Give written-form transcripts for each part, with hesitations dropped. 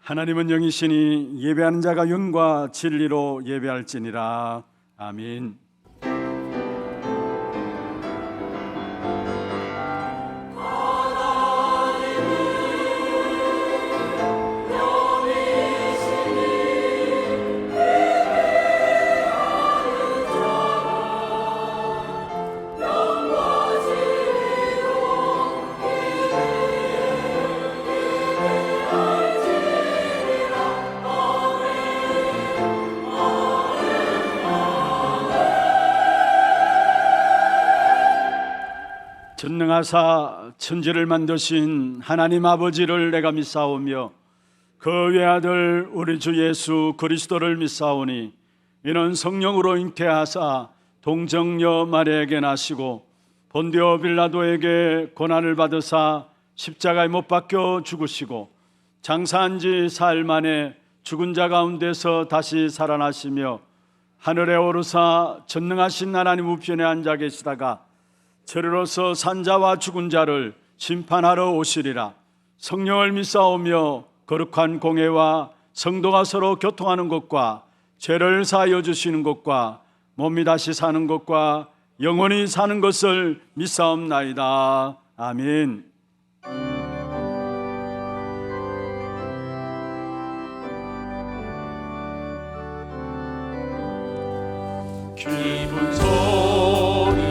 하나님은 영이시니 예배하는 자가 영과 진리로 예배할지니라. 아멘. 전능하사 천지를 만드신 하나님 아버지를 내가 믿사오며 그 외아들 우리 주 예수 그리스도를 믿사오니 이는 성령으로 잉태하사 동정녀 마리아에게 나시고 본디오 빌라도에게 고난을 받으사 십자가에 못 박혀 죽으시고 장사한 지 사흘 만에 죽은 자 가운데서 다시 살아나시며 하늘에 오르사 전능하신 하나님 우편에 앉아 계시다가 저리로서 산자와 죽은 자를 심판하러 오시리라. 성령을 믿사오며 거룩한 공회와 성도가 서로 교통하는 것과 죄를 사하여 주시는 것과 몸이 다시 사는 것과 영원히 사는 것을 믿사옵나이다. 아멘. 기쁜 소리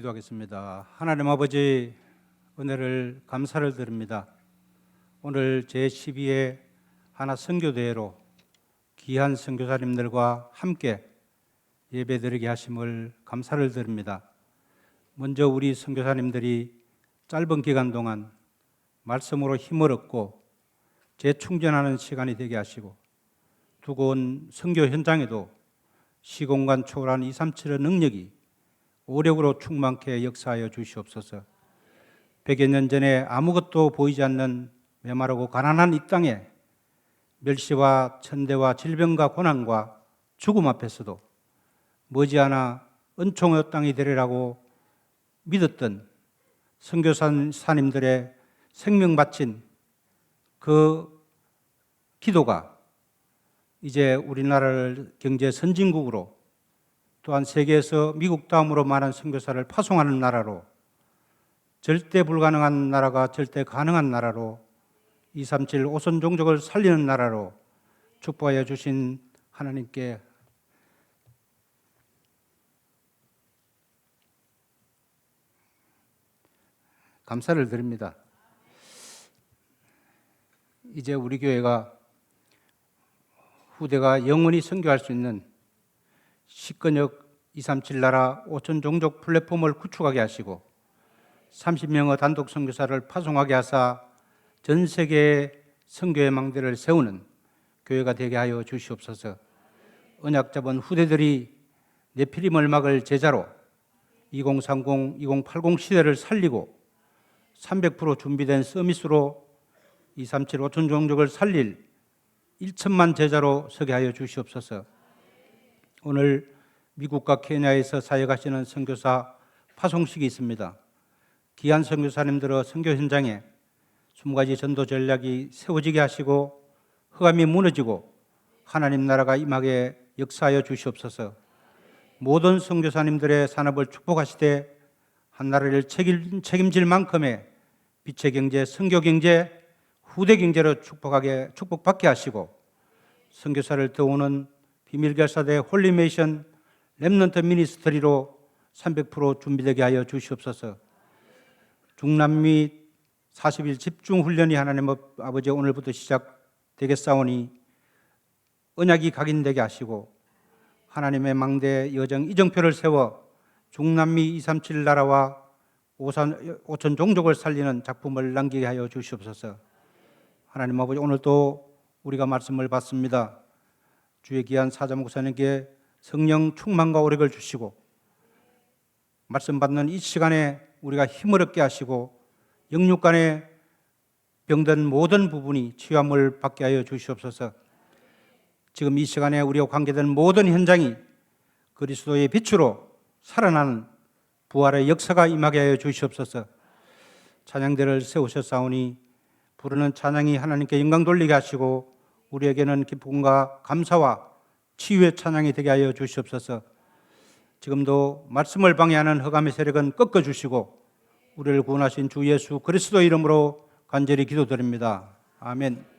기도하겠습니다. 하나님 아버지, 은혜를 감사를 드립니다. 오늘 제12회 하나 선교대회로 귀한 선교사님들과 함께 예배드리게 하심을 감사를 드립니다. 먼저 우리 선교사님들이 짧은 기간 동안 말씀으로 힘을 얻고 재충전하는 시간이 되게 하시고 두고 온 선교 현장에도 시공간 초월한 237의 능력이 오력으로 충만케 역사하여 주시옵소서. 100여 년 전에 아무것도 보이지 않는 메마르고 가난한 이 땅에 멸시와 천대와 질병과 고난과 죽음 앞에서도 머지않아 은총의 땅이 되리라고 믿었던 선교사님들의 생명 바친 그 기도가 이제 우리나라를 경제 선진국으로 또한 세계에서 미국 다음으로 많은 선교사를 파송하는 나라로 절대 불가능한 나라가 절대 가능한 나라로 237 오선 종족을 살리는 나라로 축복하여 주신 하나님께 감사를 드립니다. 이제 우리 교회가 후대가 영원히 선교할 수 있는 식근역 237 나라 5천 종족 플랫폼을 구축하게 하시고 30명의 단독 선교사를 파송하게 하사 전 세계의 선교의 망대를 세우는 교회가 되게 하여 주시옵소서. 언약 잡은 후대들이 네피림을 막을 제자로 2030, 2080 시대를 살리고 300% 준비된 서밋으로 237 5천 종족을 살릴 1천만 제자로 서게 하여 주시옵소서. 오늘 미국과 케냐에서 사역하시는 선교사 파송식이 있습니다. 귀한 선교사님들의 선교 현장에 20가지 전도 전략이 세워지게 하시고 흑암이 무너지고 하나님 나라가 임하게 역사하여 주시옵소서. 모든 선교사님들의 산업을 축복하시되 한 나라를 책임질 만큼의 빛의 경제, 선교 경제, 후대 경제로 축복받게 하시고 선교사를 도우는 비밀결사대 홀리메이션 렘넌트 미니스트리로 300% 준비되게 하여 주시옵소서. 중남미 40일 집중훈련이 하나님 아버지 오늘부터 시작되겠사오니 언약이 각인되게 하시고 하나님의 망대 여정 이정표를 세워 중남미 237 나라와 5천 종족을 살리는 작품을 남기게 하여 주시옵소서. 하나님 아버지 오늘도 우리가 말씀을 받습니다. 주의 귀한 사자 목사님께 성령 충만과 오력을 주시고 말씀 받는 이 시간에 우리가 힘을 얻게 하시고 영육간에 병든 모든 부분이 치유함을 받게 하여 주시옵소서. 지금 이 시간에 우리와 관계된 모든 현장이 그리스도의 빛으로 살아나는 부활의 역사가 임하게 하여 주시옵소서. 찬양대를 세우셨사오니 부르는 찬양이 하나님께 영광 돌리게 하시고 우리에게는 기쁨과 감사와 치유의 찬양이 되게 하여 주시옵소서. 지금도 말씀을 방해하는 흑암의 세력은 꺾어주시고 우리를 구원하신 주 예수 그리스도 이름으로 간절히 기도드립니다. 아멘.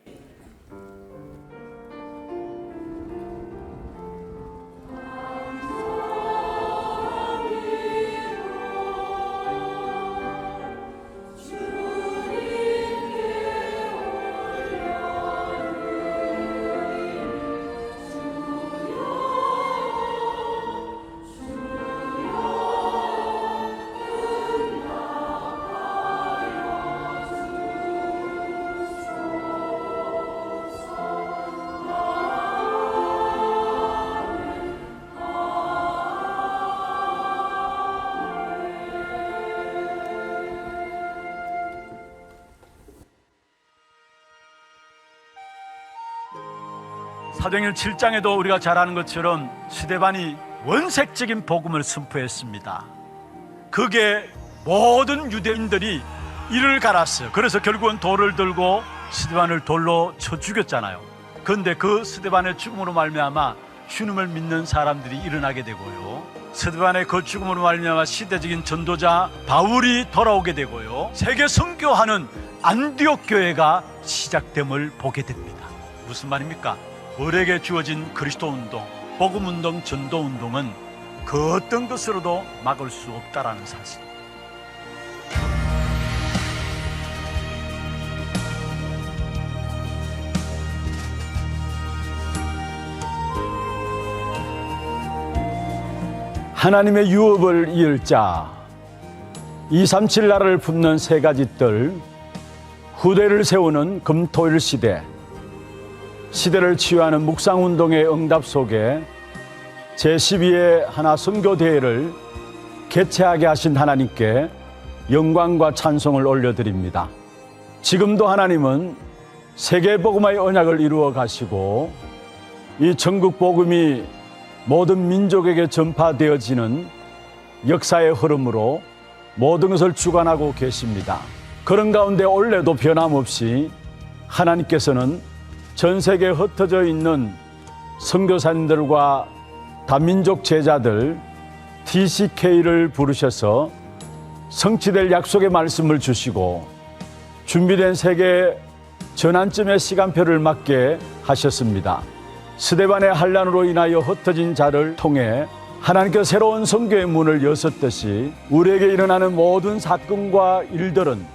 사도행전 7장에도 우리가 잘 아는 것처럼 스데반이 원색적인 복음을 선포했습니다. 그게 모든 유대인들이 이를 갈았어요. 그래서 결국은 돌을 들고 스데반을 돌로 쳐 죽였잖아요. 그런데 그 스데반의 죽음으로 말미암아 주님을 믿는 사람들이 일어나게 되고요, 스데반의 그 죽음으로 말미암아 시대적인 전도자 바울이 돌아오게 되고요, 세계 선교하는 안디옥 교회가 시작됨을 보게 됩니다. 무슨 말입니까? 우리에게 주어진 그리스도 운동, 복음 운동, 전도 운동은 그 어떤 것으로도 막을 수 없다라는 사실. 하나님의 유업을 이을 자, 237 나라를 품는 세 가지 뜰, 후대를 세우는 금토일 시대, 시대를 치유하는 묵상운동의 응답 속에 제12회 하나 선교대회를 개최하게 하신 하나님께 영광과 찬송을 올려드립니다. 지금도 하나님은 세계복음화의 언약을 이루어 가시고 이 전국 복음이 모든 민족에게 전파되어지는 역사의 흐름으로 모든 것을 주관하고 계십니다. 그런 가운데 올해도 변함없이 하나님께서는 전 세계에 흩어져 있는 선교사님들과 다민족 제자들 TCK를 부르셔서 성취될 약속의 말씀을 주시고 준비된 세계 전환점의 시간표를 맞게 하셨습니다. 스데반의 환난으로 인하여 흩어진 자를 통해 하나님께서 새로운 선교의 문을 여셨듯이 우리에게 일어나는 모든 사건과 일들은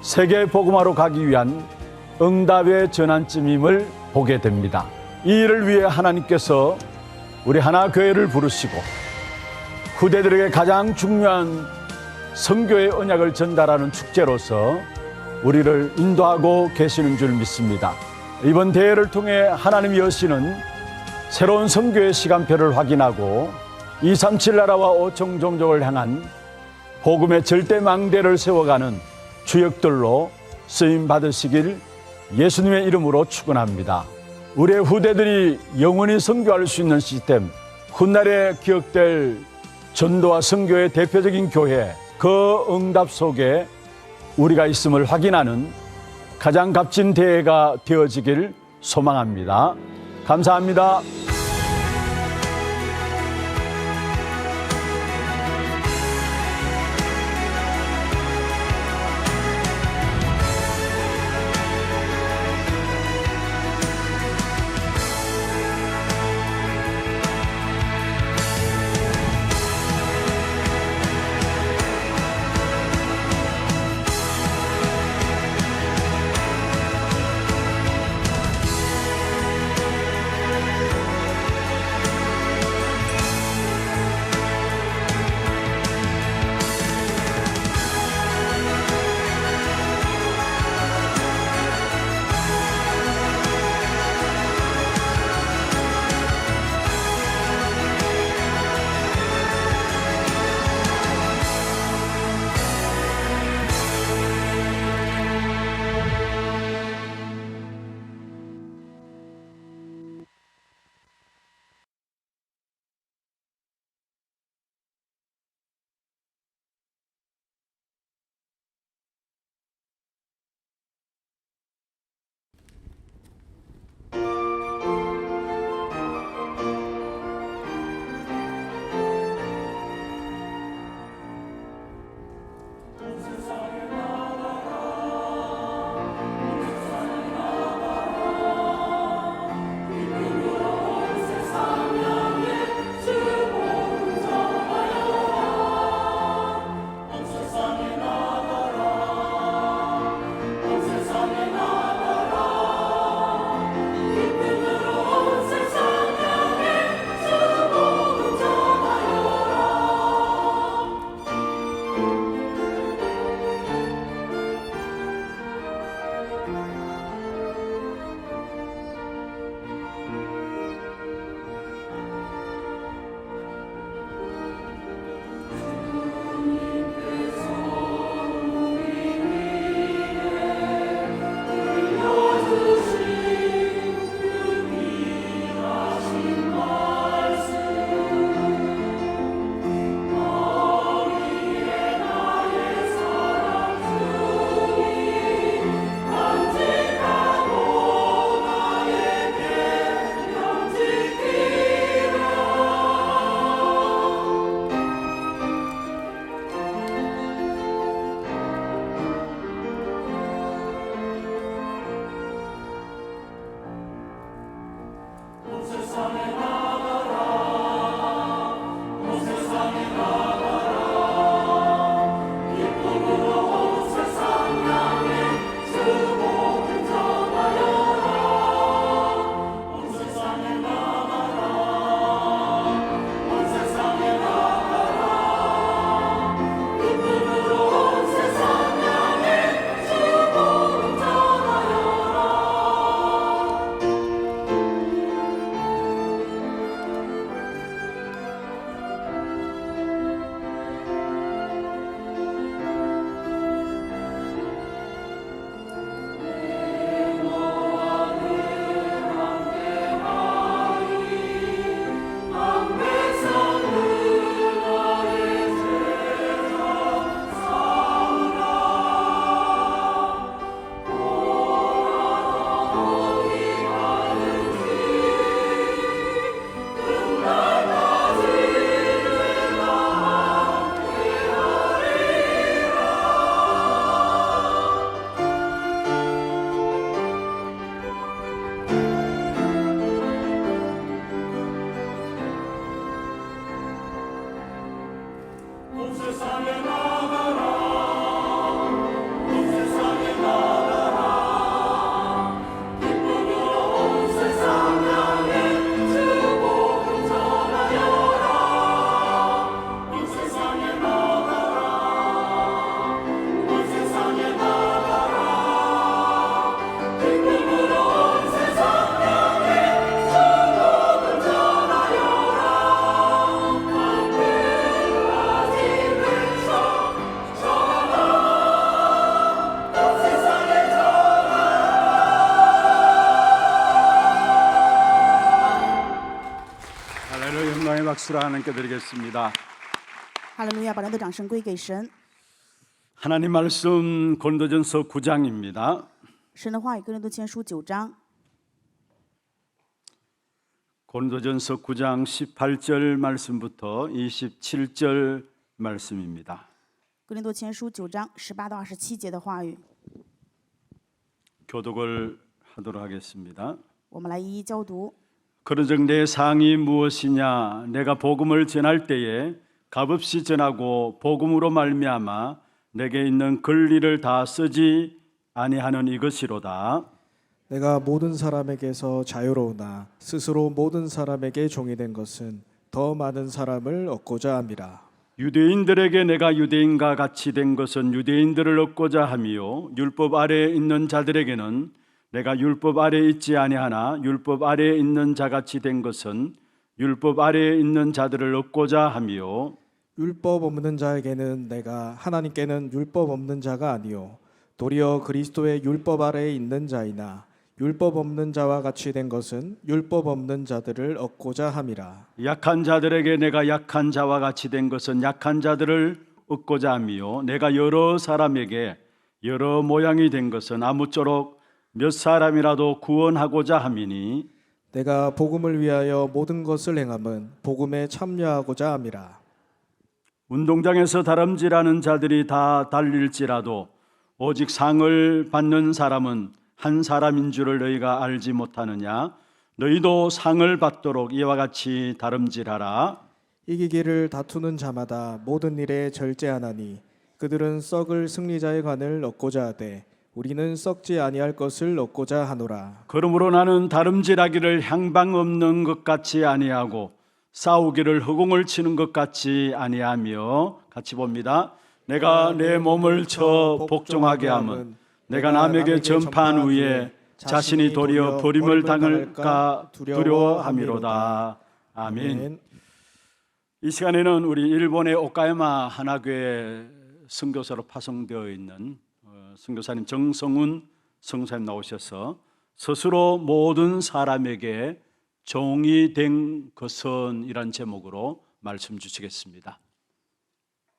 세계 복음화로 가기 위한 응답의 전환점임을 보게 됩니다. 이 일을 위해 하나님께서 우리 하나교회를 부르시고 후대들에게 가장 중요한 선교의 언약을 전달하는 축제로서 우리를 인도하고 계시는 줄 믿습니다. 이번 대회를 통해 하나님이 여시는 새로운 선교의 시간표를 확인하고 237 나라와 5천 종족을 향한 복음의 절대망대를 세워가는 주역들로 쓰임 받으시길 예수님의 이름으로 축원합니다. 우리의 후대들이 영원히 선교할 수 있는 시스템, 훗날에 기억될 전도와 선교의 대표적인 교회, 그 응답 속에 우리가 있음을 확인하는 가장 값진 대회가 되어지길 소망합니다. 감사합니다. 박수를 하나님께 드리겠습니다. 哈利路亚！把来的掌声归给神。 하나님 말씀 고린도전서 9장입니다. 神的话语，哥林多前书9章， 고린도전서 9장 18절 말씀부터 27절 말씀입니다. 哥林多前书9章18到27节的话语， 교독을 하도록 하겠습니다. 我们来一一教读。 그러즉 내 상이 무엇이냐? 내가 복음을 전할 때에 값없이 전하고 복음으로 말미암아 내게 있는 권리를 다 쓰지 아니하는 이것이로다. 내가 모든 사람에게서 자유로우나 스스로 모든 사람에게 종이 된 것은 더 많은 사람을 얻고자 함이라. 유대인들에게 내가 유대인과 같이 된 것은 유대인들을 얻고자 함이요 율법 아래에 있는 자들에게는 내가 율법 아래에 있지 아니하나 율법 아래에 있는 자같이 된 것은 율법 아래에 있는 자들을 얻고자 함이요 율법 없는 자에게는 내가 하나님께는 율법 없는 자가 아니요 도리어 그리스도의 율법 아래에 있는 자이나 율법 없는 자와 같이 된 것은 율법 없는 자들을 얻고자 함이라. 약한 자들에게 내가 약한 자와 같이 된 것은 약한 자들을 얻고자 함이요 내가 여러 사람에게 여러 모양이 된 것은 아무쪼록 몇 사람이라도 구원하고자 함이니 내가 복음을 위하여 모든 것을 행함은 복음에 참여하고자 함이라. 운동장에서 다름질하는 자들이 다 달릴지라도 오직 상을 받는 사람은 한 사람인 줄을 너희가 알지 못하느냐? 너희도 상을 받도록 이와 같이 다름질하라. 이기기를 다투는 자마다 모든 일에 절제하나니 그들은 썩을 승리자의 관을 얻고자 하되 우리는 썩지 아니할 것을 얻고자 하노라. 그러므로 나는 다름질하기를 향방 없는 것 같이 아니하고 싸우기를 허공을 치는 것 같이 아니하며 같이 봅니다. 내가 내 몸을 쳐 복종하게 함은 내가 남에게 전파한 후에 자신이 도리어 버림을 당할까 두려워함이로다. 아멘. 이 시간에는 우리 일본의 오카야마 하나교회 선교사로 파송되어 있는 선교사님 정성훈 선교사님 나오셔서 스스로 모든 사람에게 종이 된 것은 이란 제목으로 말씀 주시겠습니다.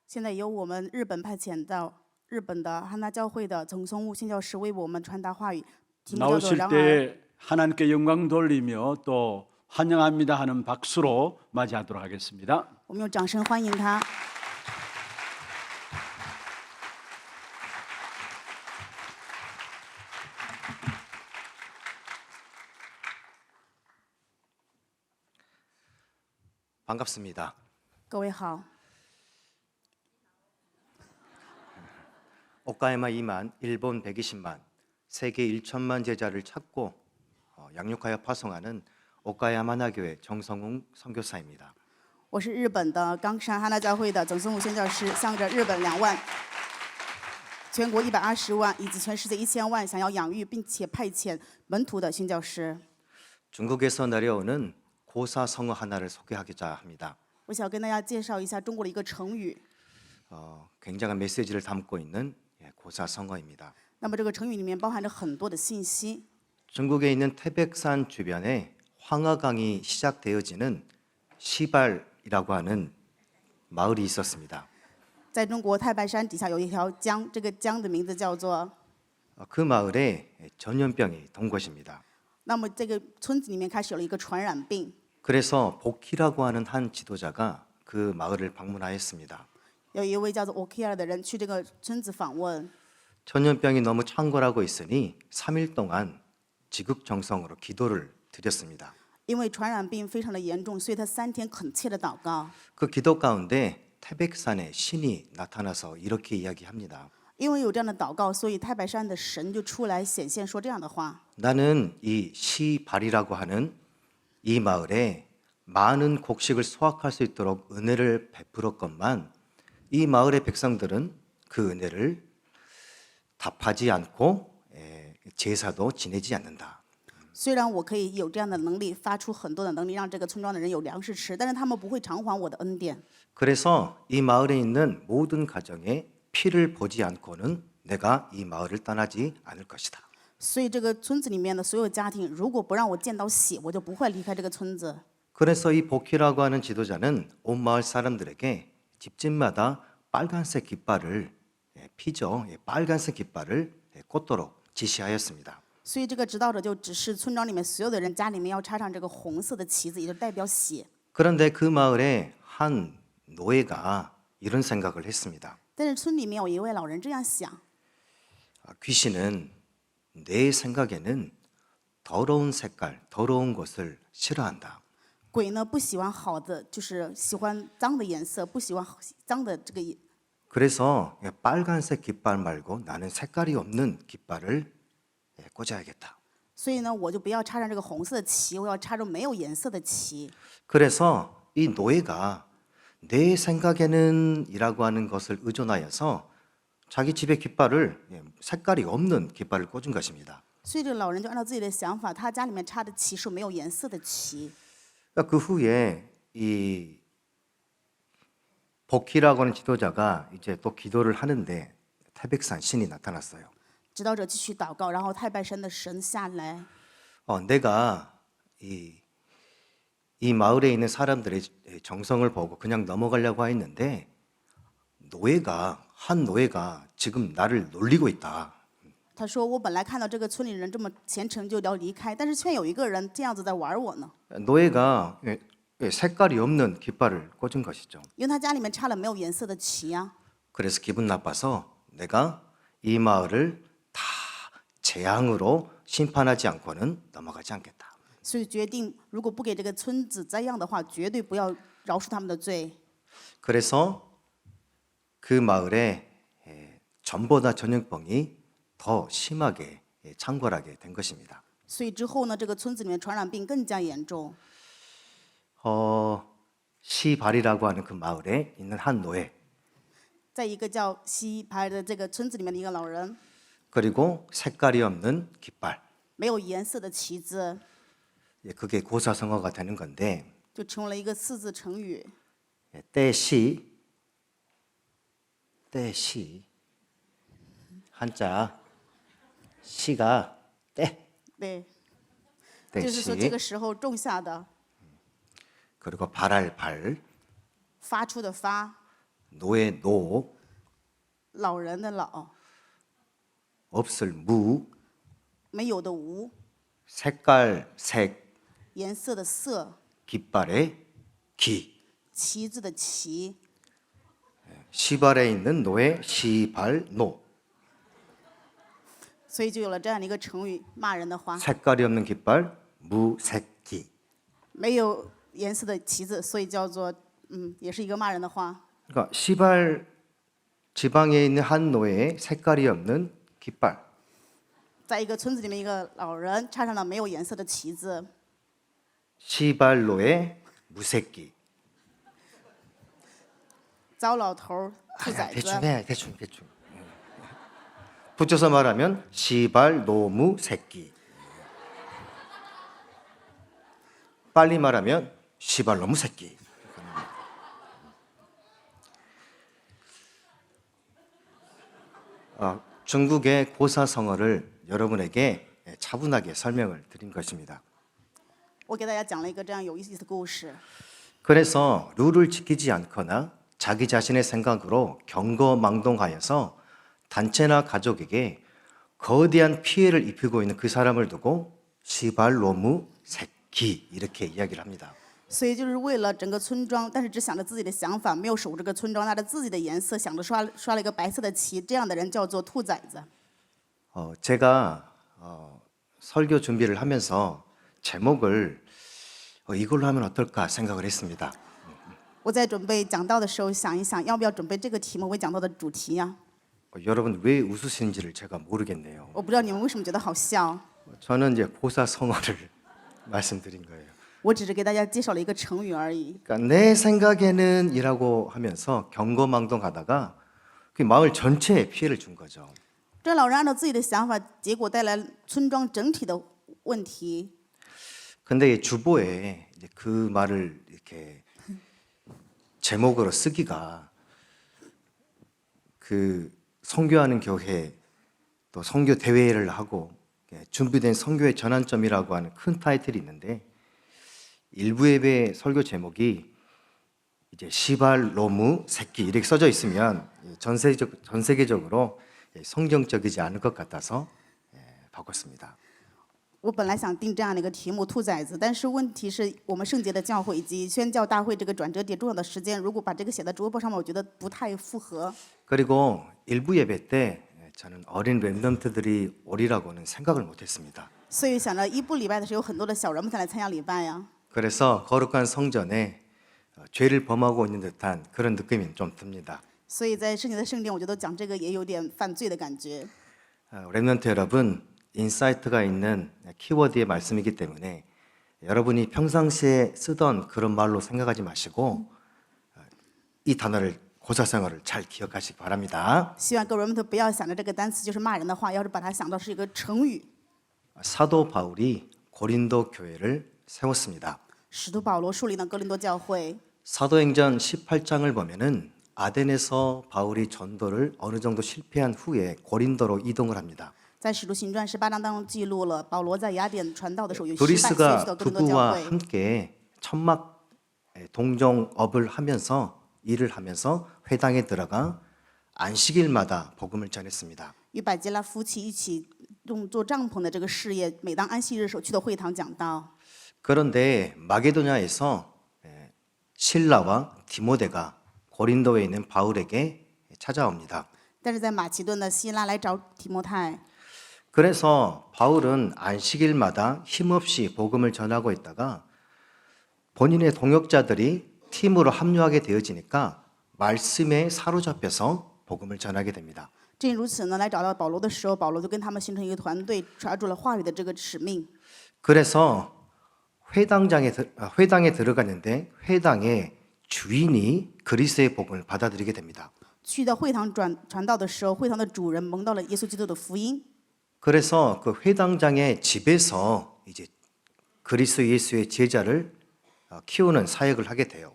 现在由我们日本派遣到日本的汉娜教会的总松悟宣教师为我们传达话语，题目叫做 나오실 然而 때 하나님께 영광 돌리며 또 환영합니다 하는 박수로 맞이하도록 하겠습니다. 我们用掌声欢迎他。 반갑습니다. 各位好， 오카야마 2만, 일본 120만, 세계 1천만 제자를 찾고 양육하여 파송하는 오카야마 하나교회 정성웅 선교사입니다. 我是日本的冈山汉娜教会的总松悟宣教师，向着日本2万、全国120万以及全世界1000万想要养育并且派遣门徒的宣教师。 중국에서 내려오는 고사 성어 하나를 소개하고자 합니다. 我想跟大家介绍一下中国的一个成语。 굉장한 메시지를 담고 있는 고사 성어입니다. 那么这个成语里面包含着很多的信息。 중국에 있는 태백산 주변에 황하강이 시작되어지는 시발이라고 하는 마을이 있었습니다. 在中国太白山底下有一条江，这个江的名字叫做。 그 마을에 전염병이 돈 것입니다. 那么这个村子里面开始有了一个传染病。 그래서 복희라고 하는 한 지도자가 그 마을을 방문하였습니다. 有一位叫做 오키아라 的人去这个村子访问， 전염병이 너무 창궐하고 있으니 3일 동안 지극정성으로 기도를 드렸습니다. 因为传染病非常的严重，所以他3天恳切的祷告。 그 기도 가운데 태백산의 신이 나타나서 이렇게 이야기합니다. 因为有这样的祷告，所以太白山的神就出来显现，说这样的话： 나는 이 시발이라고 하는 이 마을에 많은 곡식을 수확할 수 있도록 은혜를 베풀었건만 이 마을의 백성들은 그 은혜를 답하지 않고 제사도 지내지 않는다. 虽然我可以有这样的能力，发出很多的能力，让这个村庄的人有粮食吃，但是他们不会偿还我的恩典。 그래서 이 마을에 있는 모든 가정에 피를 보지 않고는 내가 이 마을을 떠나지 않을 것이다. 所以这个村子里面的所有家庭，如果不让我见到血，我就不会离开这个村子。 그래서 이 복희라고 하는 지도자는 온 마을 사람들에게 집집마다 빨간색 깃발을 피죠. 빨간색 깃발을 꽂도록 지시하였습니다. 所以这个指导者就指示村庄里面所有的人家里面要插上这个红色的旗子，也就代表血。 그런데 그 마을에 한 노예가 이런 생각을 했습니다. 但是村里面有一位老人这样想， 귀신은 내 생각에는 더러운 색깔, 더러운 것을 싫어한다. 鬼呢不喜欢好的，就是喜欢脏的颜色，不喜欢脏的这个。 그래서 빨간색 깃발 말고 나는 색깔이 없는 깃발을 꽂아야겠다. 所以呢，我就不要插上这个红色的旗，我要插上没有颜色的旗。 그래서 이 노예가 내 생각에는 이라고 하는 것을 의존하여서 자기 집의 깃발을 색깔이 없는 깃발을 꽂은 것입니다. 所以这个老人就按照自己的想法，他家里面插的旗是没有颜色的旗。 그러니까 그 후에 이 복희라고 하는 지도자가 이제 또 기도를 하는데 태백산 신이 나타났어요. 指导者继续祷告，然后太拜山的神下来。 내가 이 마을에 있는 사람들의 정성을 보고 그냥 넘어가려고 했는데 한 노예가 지금 나를 놀리고 있다. 他说：“我本来看到这个村里人这么虔诚，就要离开，但是却有一个人这样子在玩我呢。 노예가 색깔이 없는 깃발을 꽂은 것이죠. 因为他家里面插了没有颜色的旗呀、 그래서 기분 나빠서 내가 이 마을을 다 재앙으로 심판하지 않고는 넘어가지 않겠다. 所以决定如果不给这个村子灾殃的话，绝对不要饶恕他们的罪。 그래서 그 마을에 전보다 전염병이 더 심하게 창궐하게 된 것입니다. 所以之后呢，这个村子里面传染病更加严重。 시발이라고 하는 그 마을에 있는 한 노예 在一个叫西排的这个村子里面的一个老人， 그리고 색깔이 없는 깃발 没有颜色的旗子， 그게 고사성어가 되는 건데 就成为了一个四字成语。 때시 한자 시가 때 对，就是说这 때시 个时候种下的， 그리고 발할 발 发出的发， 노의 노 老人的老， 없을 무 没有的无， 색깔 색 颜色的色， 깃발의 기 旗子的旗， 시발에 있는 노의 시발 노 所以就有了这样的一个成语，骂人的话。 색깔이 없는 깃발 무색기 没有颜色的旗子，所以叫做也是一个骂人的话。 그러니까 시발 지방에 있는 한 노예의 색깔이 없는 깃발 在一个村子里面，一个老人插上了没有颜色的旗子， 시발로의 무색기 糟老头儿、兔崽 대충 子。 해 대충 붙여서 말하면 시발노무 새끼 빨리 말하면 시발노무 새끼 중국의 고사성어를 여러분에게 차분하게 설명을 드린 것입니다. 我给大家讲了一个这样有意思的故事。 그래서 룰을 지키지 않거나 자기 자신의 생각으로 경거망동하여서 단체나 가족에게 거대한 피해를 입히고 있는 그 사람을 두고 시발로무 새끼 이렇게 이야기를 합니다. 所以就是为了整个村庄，但是只想着自己的想法，没有守这个村庄，拿着自己的颜色，想着刷了一个白色的旗，这样的人叫做兔崽子。 제가 설교 준비를 하면서 제목을 이걸로 하면 어떨까 생각을 했습니다. 我在准备讲道的时候，想一想，要不要准备这个题目为讲道的主题呀、 여러분 왜 웃으시는지를 제가 모르겠네요. 我不知道你们为什么觉得好笑， 저는 이제 고사성어를 말씀드린 거예요. 我只是给大家介绍了一个成语而已。 그러니까 내 생각에는 이라고 하면서 경거망동하다가 그 마을 전체에 피해를 준 거죠. 这老人按照自己的想法，结果带来村庄整体的问题。 근데 이 주보에 이제 그 말을 이렇게 제목으로 쓰기가 그 선교하는 교회 또 선교 대회를 하고 준비된 선교의 전환점이라고 하는 큰 타이틀이 있는데 일부 예배 설교 제목이 이제 시발 로무 새끼 이렇게 써져 있으면 전 세계적으로 성경적이지 않을 것 같아서 바꿨습니다. 我本来想定这样的一个题目“兔崽子”，但是问题是我们圣洁的教会以及宣教大会这个转折点重要的时间，如果把这个写在主播上面，我觉得不太符合。 그리고 일부 예배 때 저는 어린 랩런트들이 오리라고는 생각을 못했습니다. 所以想着一部礼拜的时候，有很多的小人们才来参加礼拜呀。 그래서 거룩한 성전에 죄를 범하고 있는 듯한 그런 느낌이 좀 듭니다. 所以在圣洁的圣殿，我觉得讲这个也有点犯罪的感觉。 랩런트 여러분, 인사이트가 있는 키워드의 말씀이기 때문에 여러분이 평상시에 쓰던 그런 말로 생각하지 마시고 이 단어를 고사성어를 잘 기억하시기 바랍니다. 希望各位们不要想着这个单词就是骂人的话，要是把它想到是一个成语。 사도 바울이 고린도 교회를 세웠습니다. 使徒保罗树立了哥林多教会。 사도행전 18장을 보면은 아덴에서 바울이 전도를 어느 정도 실패한 후에 고린도로 이동을 합니다. 在使徒行传18章当中记录了保罗在雅典传道的时候有失败，所以去 브리스가 到哥林多教 부부와 会。 함께 천막 동종업을 하면서 일을 하면서 회당에 들어가 안식일마다 복음을 전했습니다. 与百基拉夫妻一起做帐篷的这个事业，每当安息日的时候去到会堂讲道。 그런데 마게도냐에서 실라와 디모데가 고린도에 있는 바울에게 찾아옵니다. 但是在马其顿的希拉来找提摩太， 그래서 바울은 안식일마다 힘없이 복음을 전하고 있다가 본인의 동역자들이 팀으로 합류하게 되어지니까 말씀에 사로잡혀서 복음을 전하게 됩니다. 正如此呢，来找到保罗的时候，保罗就跟他们形成一个团队，抓住了话语的这个使命。 그래서 회당에 들어갔는데 회당의 주인이 그리스도의 복음을 받아들이게 됩니다. 去到会堂传道的时候，会堂的主人蒙到了耶稣基督的福音。 그래서 그 회당장의 집에서 이제 그리스도 예수의 제자를 키우는 사역을 하게 돼요.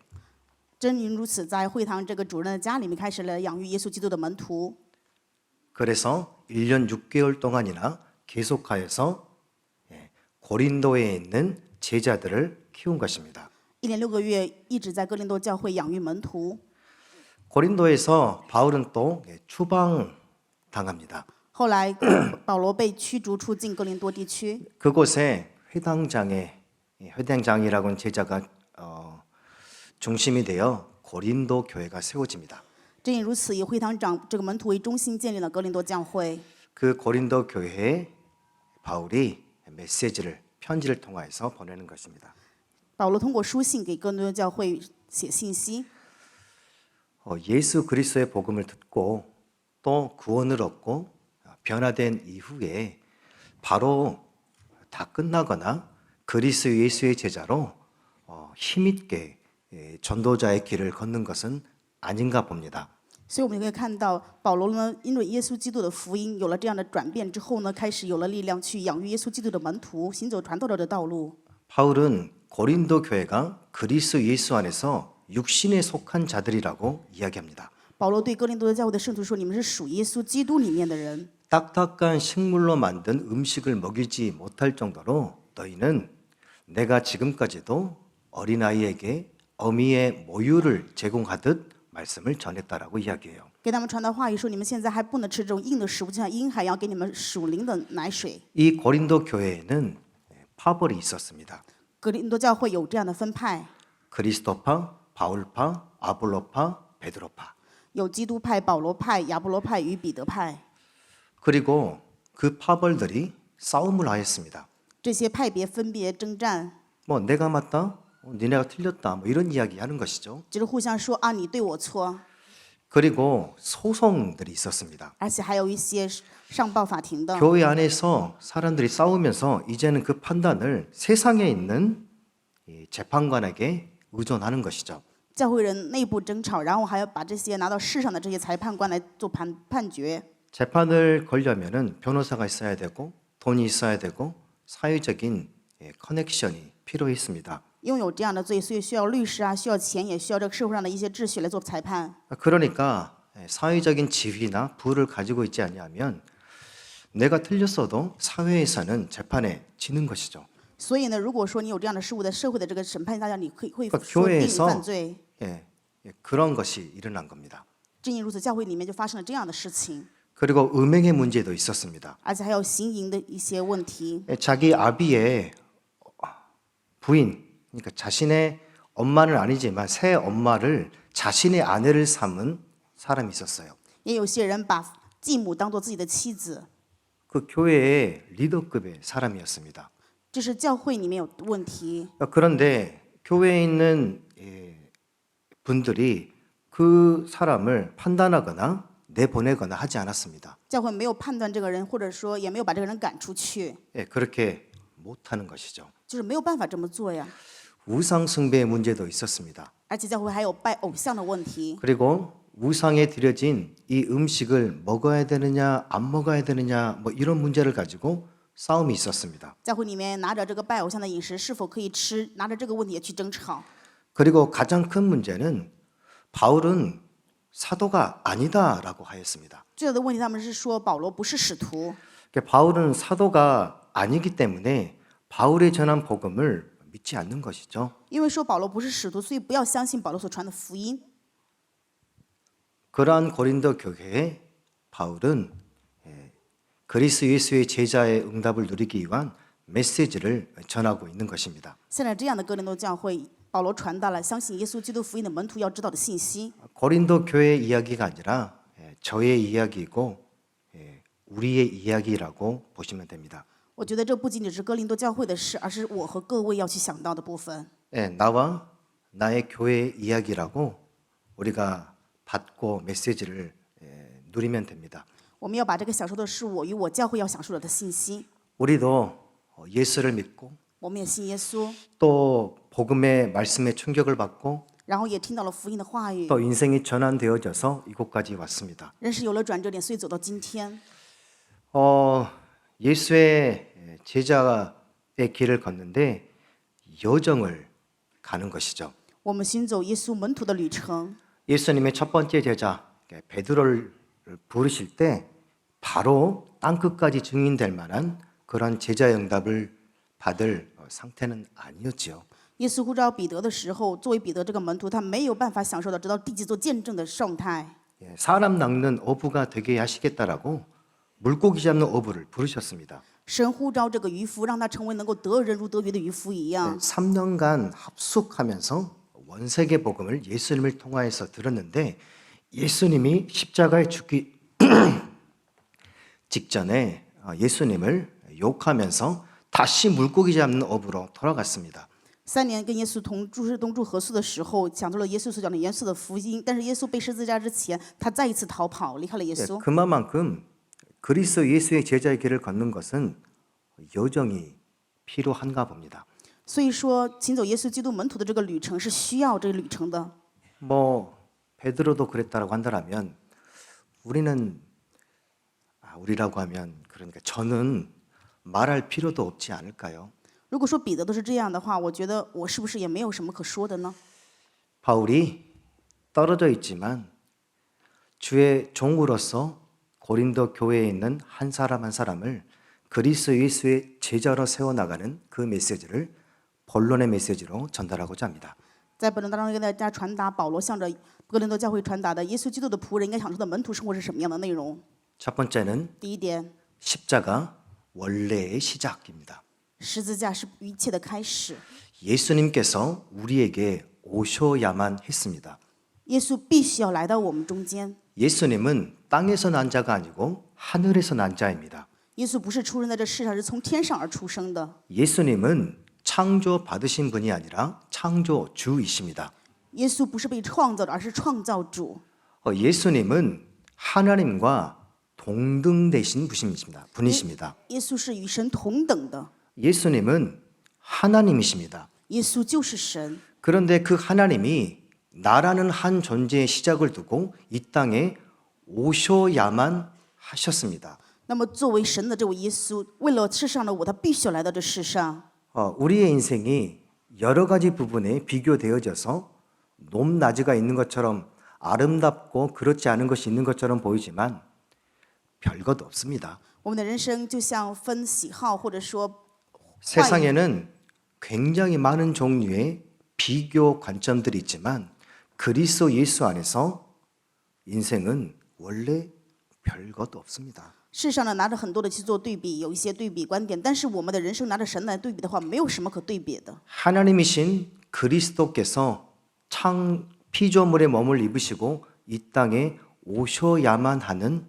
正因如此，在会堂这个主人的家里面开始了养育耶稣基督的门徒。 그래서 1년 6개월 동안이나 계속하여서 고린도에 있는 제자들을 키운 것입니다. 1年6个月一直在哥林多教会养育门徒。 고린도에서 바울은 또 추방당합니다. 后来保罗被驱逐出境哥林多地区， 그곳에 회당장이라고는 제자가 중심이 되어 고린도 교회가 세워집니다. 正因如此，以会堂长这个门徒为中心建立了哥林多教会。 그 고린도 교회에 바울이 편지를 통하여서 보내는 것입니다. 保罗通过书信给哥林多教会写信息， 예수 그리스도의 복음을 듣고 또 구원을 얻고 변화된 이후에 바로 다 끝나거나 그리스도 예수의 제자로 힘있게 전도자의 길을 걷는 것은 아닌가 봅니다. 所以我们可以看到，保罗呢，因为耶稣基督的福音有了这样的转变之后呢，开始有了力量去养育耶稣基督的门徒，行走传道者的道路。 바울은 고린도 교회가 그리스도 예수 안에서 육신에 속한 자들이라고 이야기합니다. 保罗对哥林多的教会的圣徒说：“你们是属耶稣基督里面的人。 딱딱한 식물로 만든 음식을 먹이지 못할 정도로 너희는 내가 지금까지도 어린아이에게 어미의 모유를 제공하듯 말씀을 전했다라고 이야기해요. 给他们传达话语说：你们现在还不能吃这种硬的食物，就像婴孩一样，给你们属灵的奶水。 이 고린도 교회에는 파벌이 있었습니다. 哥林多教会有这样的分派， 그리스도파, 바울파, 아볼로파, 베드로파. 有基督派、保罗派、亚波罗派与彼得派。 그리고 그 파벌들이 싸움을 하였습니다. 这些派别分别征战， 뭐 내가 맞다, 니네가 틀렸다, 뭐 이런 이야기 하는 것이죠. 就是互相说啊，你对我错， 그리고 소송들이 있었습니다. 而且还有一些上报法庭的。 교회 안에서 사람들이 싸우면서 이제는 그 판단을 세상에 있는 이 재판관에게 의존하는 것이죠. 教会人内部争吵，然后还要把这些拿到世上的这些裁判官来做判决。 재판을 걸려면은 변호사가 있어야 되고 돈이 있어야 되고 사회적인 커넥션이 필요했습니다. 因为有这样的罪，所以需要律师啊，需要钱，也需要这个社会上的一些秩序来做裁判。 그러니까 사회적인 지위나 부를 가지고 있지 않냐면 내가 틀렸어도 사회에서는 재판에 지는 것이죠. 所以呢，如果说你有这样的事物在社会的这个审判大家，你会 그러니까 说定你 교회에서 犯罪。 그런 것이 일어난 겁니다. 正因如此，教会里面就发生了这样的事情， 그리고 음행의 문제도 있었습니다. 而且还有行淫的一些问题。 자기 아비의 부인, 그러니까 자신의 엄마는 아니지만 새 엄마를 자신의 아내를 삼은 사람이 있었어요. 也有些人把继母当做自己的妻子， 그 교회의 리더급의 사람이었습니다. 这是教会里面有问题。 그런데 교회에 있는 분들이 그 사람을 판단하거나 내보내거나 하지 않았습니다. 教会没有判断这个人，或者说也没有把这个人赶出去， 그렇게 못하는 것이죠. 就是没有办法这么做呀。 우상 숭배의 문제도 있었습니다. 而且教会还有拜偶像的问题， 그리고 우상에 드려진 이 음식을 먹어야 되느냐 안 먹어야 되느냐 뭐 이런 문제를 가지고 싸움이 있었습니다. 教会里面拿着这个拜偶像的饮食是否可以吃，拿着这个问题也去争吵。 그리고 가장 큰 문제는 바울은 사도가 아니다라고 하였습니다. 最大的问题，他们是说保罗不是使徒， 바울은 사도가 아니기 때문에 바울의 전한 복음을 믿지 않는 것이죠. 因为说保罗不是使徒，所以不要相信保罗所传的福音。 그러한 고린도 교회에 바울은 그리스도 예수의 제자의 응답을 누리기 위한 메시지를 전하고 있는 것입니다. 现在这样的哥林多教会，保罗传达了相信耶稣基督福音的门徒要知道的信息。 고린도 교회의 이야기가 아니라 저의 이야기이고 우리의 이야기라고 보시면 됩니다. 我觉得这不仅仅是哥林多教会的事，而是我和各位要去想到的部分。 나와 나의 교회의 이야기라고 우리가 받고 메시지를 누리면 됩니다. 我们要把这个享受的是我与我教会要享受的信息。 우리도 예수를 믿고 我们也信耶稣， 또 복음의 말씀에 충격을 받고 然后也听到了福音的话语， 또 인생이 전환되어져서 이곳까지 왔습니다. 人是有了转折点，所以走到今天。 예수의 제자의 길을 걷는데 여정을 가는 것이죠. 我们行走耶稣门徒的旅程。 예수님의 첫 번째 제자 베드로를 부르실 때 바로 땅끝까지 증인될 만한 그런 제자 응답을 받을 상태는 아니었지요. 耶稣呼召彼得的时候，作为彼得这个门徒，他没有办法享受到直到地级做见证的状态。 사람 낚는 어부가 되게 하시겠다라고 물고기 잡는 어부를 부르셨습니다. 神呼召这个渔夫，让他成为能够得人如得鱼的渔夫一样。 3년간 합숙하면서 원세계 복음을 예수님을 통하여서 들었는데 예수님이 십자가에 죽기 직전에 예수님을 욕하면서 다시 물고기 잡는 어부로 돌아갔습니다. 3年跟耶稣同是同住合宿的时候，讲到了耶稣所讲的严肃的福音。但是耶稣被十字架之前，他再一次逃跑，离开了耶稣。 그만큼 그리스도 예수의 제자의 길을 걷는 것은 여정이 필요한가 봅니다. 所以说，行走耶稣基督门徒的这个旅程是需要这个旅程的。 뭐 베드로도 그랬다라고 한다면 우리라고 하면 그러니까 저는 말할 필요도 없지 않을까요? 如果说彼得都是这样的话，我觉得我是不是也没有什么可说的呢？ 바울이 떨어져 있지만 주의 종으로서 고린도 교회에 있는 한 사람 한 사람을 그리스도 예수의 제자로 세워나가는 그 메시지를 본론의 메시지로 전달하고자 합니다. 在本论当中跟大家传达保罗向着哥林多教会传达的耶稣基督的仆人应该享受的门徒生活是什么样的内容。 첫 번째는 第一点， 십자가 원래의 시작입니다. 十字架是一切的开始。 예수님께서 우리에게 오셔야만 했습니다. 耶稣必须要来到我们中间。 예수님은 땅에서 난 자가 아니고 하늘에서 난 자입니다. 耶稣不是出生在这世上，是从天上而出生的。 예수님은 창조 받으신 분이 아니라 창조주이십니다. 耶稣不是被创造的，而是创造主。 예수님은 하나님과 동등되신 분이십니다. 耶稣是与神同等的， 예수님은 하나님이십니다. 耶稣就是神。 그런데 그 하나님이 나라는 한 존재의 시작을 두고 이 땅에 오셔야만 하셨습니다. 那么作为神的这位耶稣，为了世上的我，他必须要来到这世上。 우리의 인생이 여러 가지 부분에 비교되어져서 높낮이가 있는 것처럼 아름답고 그렇지 않은 것이 있는 것처럼 보이지만 별것 없습니다. 我们的人生就像分喜好或者说 세상에는 굉장히 많은 종류의 비교 관점들이 있지만 그리스도 예수 안에서 인생은 원래 별것 없습니다. 世上呢拿着很多的去做对比，有一些对比观点，但是我们的人生拿着神来对比的话，没有什么可对比的。 하나님이신 그리스도께서 창 피조물의 몸을 입으시고 이 땅에 오셔야만 하는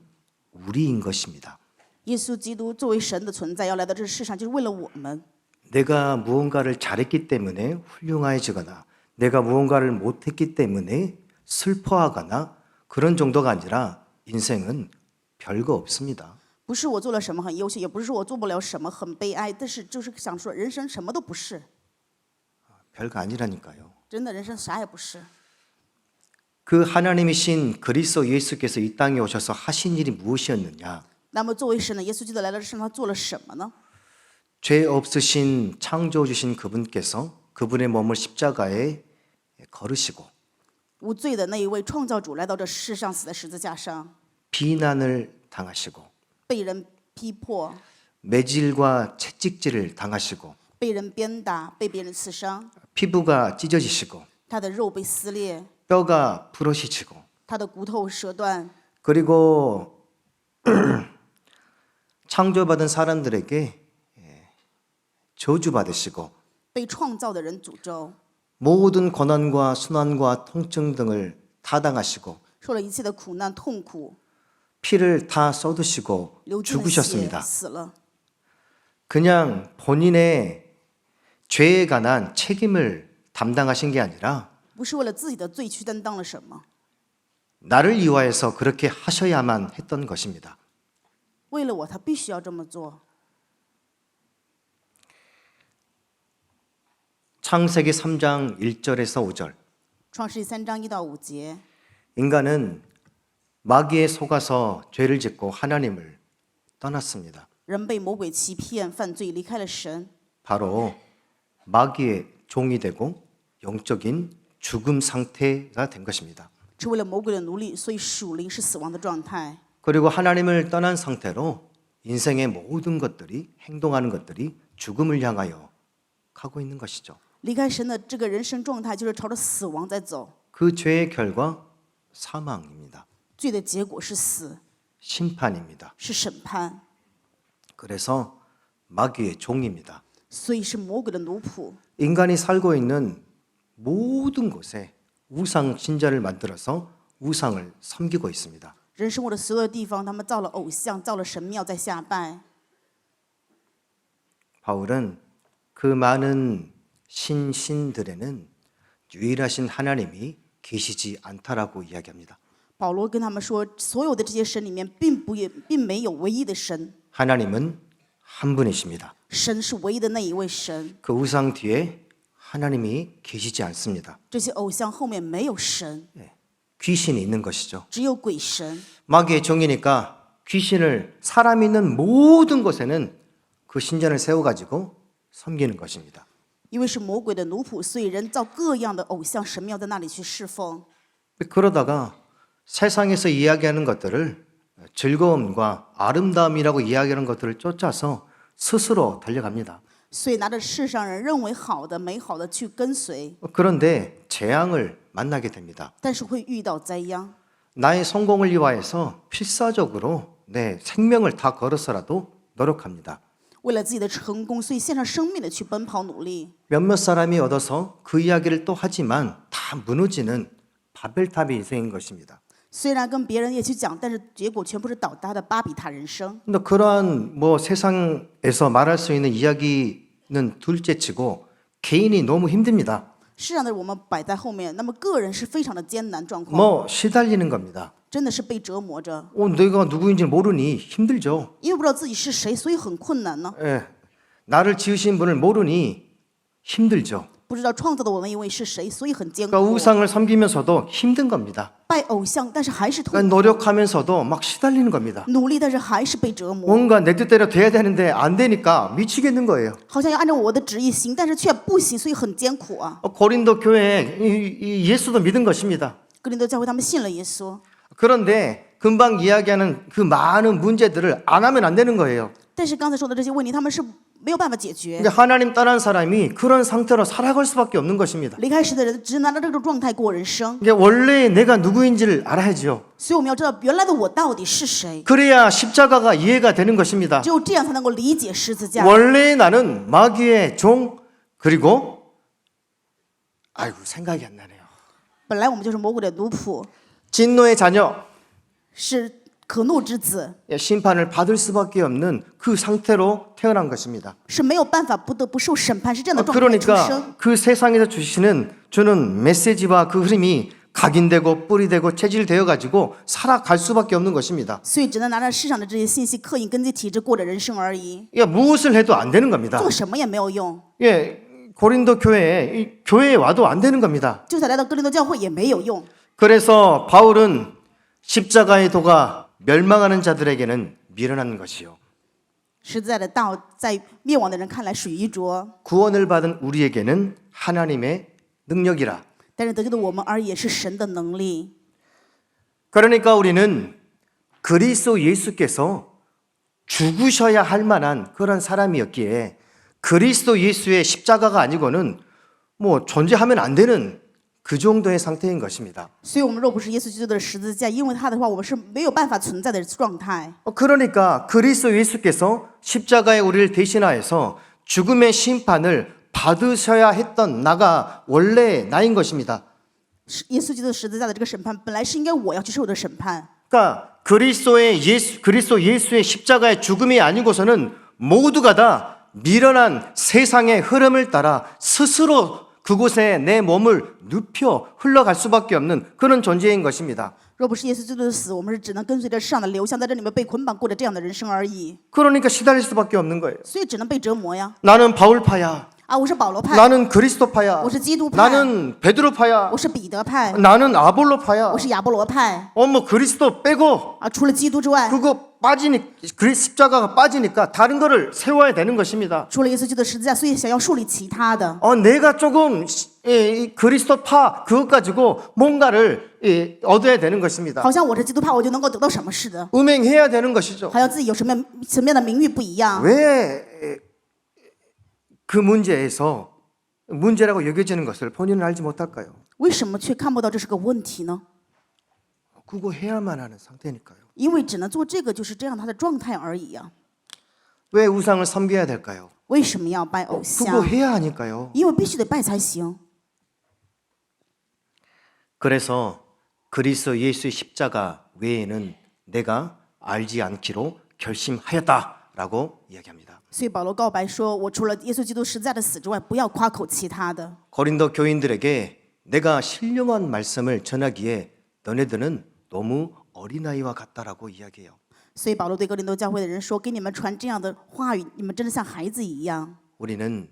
우리인 것입니다. 耶稣基督作为神的存在，要来到这世上，就是为了我们。 내가 무언가를 잘했기 때문에 훌륭해지거나 내가 무언가를 못했기 때문에 슬퍼하거나 그런 정도가 아니라 인생은 별거 없습니다. 不是我做了什么很优秀，也不是说我做不了什么很悲哀，但是就是想说，人生什么都不是， 별거 아니라니까요. 真的人生啥也不是。 그 하나님이신 그리스도 예수께서 이 땅에 오셔서 하신 일이 무엇이었느냐? 那么作为神的耶稣基督来到这世上，他做了什么呢？ 죄 없으신 창조주신 그분께서 그분의 몸을 십자가에 걸으시고 无罪的那一位创造主来到这世上，死在十字架上， 비난을 당하시고 被人批破， 매질과 채찍질을 당하시고 被人鞭打，被别人刺伤， 피부가 찢어지시고 他的肉被撕裂， 뼈가 부러지시고 他的骨头折断， 그리고 창조받은 사람들에게 저주받으시고 被创造的人诅咒， 모든 고난과 순환과 통증 등을 타당하시고 受了一切的苦难痛苦， 피를 다 쏟으시고 流尽了血， 죽으셨습니다. 死了。 그냥 본인의 죄에 관한 책임을 담당하신 게 아니라 不是为了自己的罪去担当了什么， 나를 위하여서 그렇게 하셔야만 했던 것입니다. 为了我，他必须要这么做。 창세기 3장 1절에서 5절 创世记3章1到5节， 인간은 마귀에 속아서 죄를 짓고 하나님을 떠났습니다. 人被魔鬼欺骗，犯罪，离开了神， 바로 마귀의 종이 되고 영적인 죽음 상태가 된 것입니다. 成为了魔鬼的奴隶，所以属灵是死亡的状态。 그리고 하나님을 떠난 상태로 인생의 모든 것들이 행동하는 것들이 죽음을 향하여 가고 있는 것이죠. 离开神的这个人生状态，就是朝着死亡在走。 그 죄의 결과 사망입니다. 罪的结果是死， 심판입니다. 是审判， 그래서 마귀의 종입니다. 所以是魔鬼的奴仆。 인간이 살고 있는 모든 곳에 우상 신자를 만들어서 우상을 섬기고 있습니다. 人生活的所有地方，他们造了偶像，造了神庙，在下拜。 바울은 그 많은 신들에는 유일하신 하나님이 계시지 않다라고 이야기합니다. 保罗跟他们说，所有的这些神里面，并没有唯一的神， 하나님은 한 분이십니다. 神是唯一的那一位神。 그 우상 뒤에 하나님이 계시지 않습니다. 这些偶像后面没有神， 귀신이 있는 것이죠. 只有鬼神。 마귀의 종이니까 귀신을 사람 있는 모든 곳에는 그 신전을 세워가지고 섬기는 것입니다. 因为是魔鬼的奴仆，所以人造各样的偶像神庙，在那里去侍奉。 그러다가 세상에서 이야기하는 것들을 즐거움과 아름다움이라고 이야기하는 것들을 쫓아서 스스로 달려갑니다. 所以拿着世上人认为好的、美好的去跟随， 그런데 재앙을 만나게 됩니다. 但是会遇到灾殃。 나의 성공을 위하여서 필사적으로 내 생명을 다 걸어서라도 노력합니다. 为了自己的成功，所以献上生命的去奔跑努力。 몇몇 사람이 얻어서 그 이야기를 또 하지만 다 무너지는 바벨탑의 인생인 것입니다. 虽然跟别人也去讲，但是结果全部是倒塌的巴比塔人生。 근데 그러한 세상에서 말할 수 있는 이야기는 둘째치고 개인이 너무 힘듭니다. 世上的我们摆在后面，那么个人是非常的艰难状况， 시달리는 겁니다. 真的是被折磨着， 내가 누구인지 모르니 힘들죠. 因为不知道自己是谁，所以很困难呢。 예, 나를 지으신 분을 모르니 힘들죠. 不知道创造的我那一位是谁，所以很艰 그러니까 苦。 우상을 섬기면서도 힘든 겁니다. 拜偶像，但是还是痛 그러니까 苦； 노력하면서도 막 시달리는 겁니다. 努力，但是还是被折磨。 뭔가 내 뜻대로 돼야 되는데 안 되니까 미치겠는 거예요. 好像要按照我的旨意行，但是却不行，所以很艰苦啊。 고린도 교회에 이 예수도 믿은 것입니다. 哥林多教会他们信了耶稣， 그런데 금방 이야기하는 그 많은 문제들을 안 하면 안 되는 거예요. 但是刚才说的这些问题，他们是没有办法解决。 이제 하나님 떠난 사람이 그런 상태로 살아갈 수밖에 없는 것입니다. 离开神的人只能拿着这种状态过人生， 이게 원래 내가 누구인지를 알아야지요. 所以我们要知道原来的我到底是谁， 그래야 십자가가 이해가 되는 것입니다. 只有这样才能够理解十字架。 원래 나는 마귀의 종 그리고 아이고 생각이 안 나네요. 本来我们就是魔鬼的奴仆， 진노의 자녀, 是可怒之子， 심판을 받을 수밖에 없는 그 상태로 태어난 것입니다. 是没有办法不得不受审判，是这样的状态出生。 그러니까 그 세상에서 주는 메시지와 그 흐름이 각인되고 뿌리되고 체질되어 가지고 살아갈 수밖에 없는 것입니다. 所以只能拿着世上的这些信息刻印根基体制过着人生而已， 예, 무엇을 해도 안 되는 겁니다. 做什么也没有用， 예, 고린도 교회에 와도 안 되는 겁니다. 就算来到哥林多教会也没有用。 그래서 바울은 십자가의 도가 멸망하는 자들에게는 미련한 것이요. 实在的道在灭亡的人看来属于愚拙， 구원을 받은 우리에게는 하나님의 능력이라. 但是得救的我们而言是神的能力。 그러니까 우리는 그리스도 예수께서 죽으셔야 할 만한 그런 사람이었기에 그리스도 예수의 십자가가 아니고는 뭐 존재하면 안 되는 그 정도의 상태인 것입니다. 所以，我们若不是耶稣基督的十字架，因为他的话，我们是没有办法存在的状态。 그러니까 그리스도 예수께서 십자가에 우리를 대신하여서 죽음의 심판을 받으셔야 했던 나가 원래 나인 것입니다. 耶稣基督十字架的这个审判，本来是应该我要去受的审判。 그러니까 그리스도 예수의 십자가의 죽음이 아니고서는 모두가 다 미련한 세상의 흐름을 따라 스스로 그곳에 내 몸을 눕혀 흘러갈 수밖에 없는 그런 존재인 것입니다. 若不是耶稣基督的死，我们是只能跟随着世上的流向，在这里面被捆绑，过着这样的人生而已。 그러니까 시달릴 수밖에 없는 거예요. 所以只能被折磨呀！ 나는 바울파야. 啊，我是保罗派， 나는 그리스도파야. 我是基督派， 나는 베드로파야. 我是彼得派， 나는 아볼로파야. 我是亚波罗派。 뭐 그리스도 빼고 啊，除了基督之外， 그거 십자가가 빠지니까 다른 거를 세워야 되는 것입니다. 除了耶稣基督的十字架，所以想要树立其他的。 내가 조금 이 그리스도파 그것 가지고 뭔가를 얻어야 되는 것입니다. 好像我是基督派，我就能够得到什么似的， 음행해야 되는 것이죠. 好像自己有什么层面的名誉不一样。 왜 그 문제라고 여겨지는 것을 본인은 알지 못할까요? 为什么却看不到这是个问题呢？ 그거 해야만 하는 상태니까요. 因为只能做这个，就是这样他的状态而已啊。 왜 우상을 섬겨야 될까요? 为什么要拜偶 그거 像？ 해야 하니까요. 因为必须得拜才行。 그래서 그리스도 예수의 십자가 외에는 내가 알지 않기로 결심하였다라고 이야기합니다. 所以保罗告白说：“我除了耶稣基督十字架的死之外，不要夸口其他的。 고린도 교인들에게 내가 신령한 말씀을 전하기에 너네들은 너무 어린아이와 같다라고 이야기해요. ”所以保罗对哥林多教会的人说：“给你们传这样的话语，你们真的像孩子一样。 우리는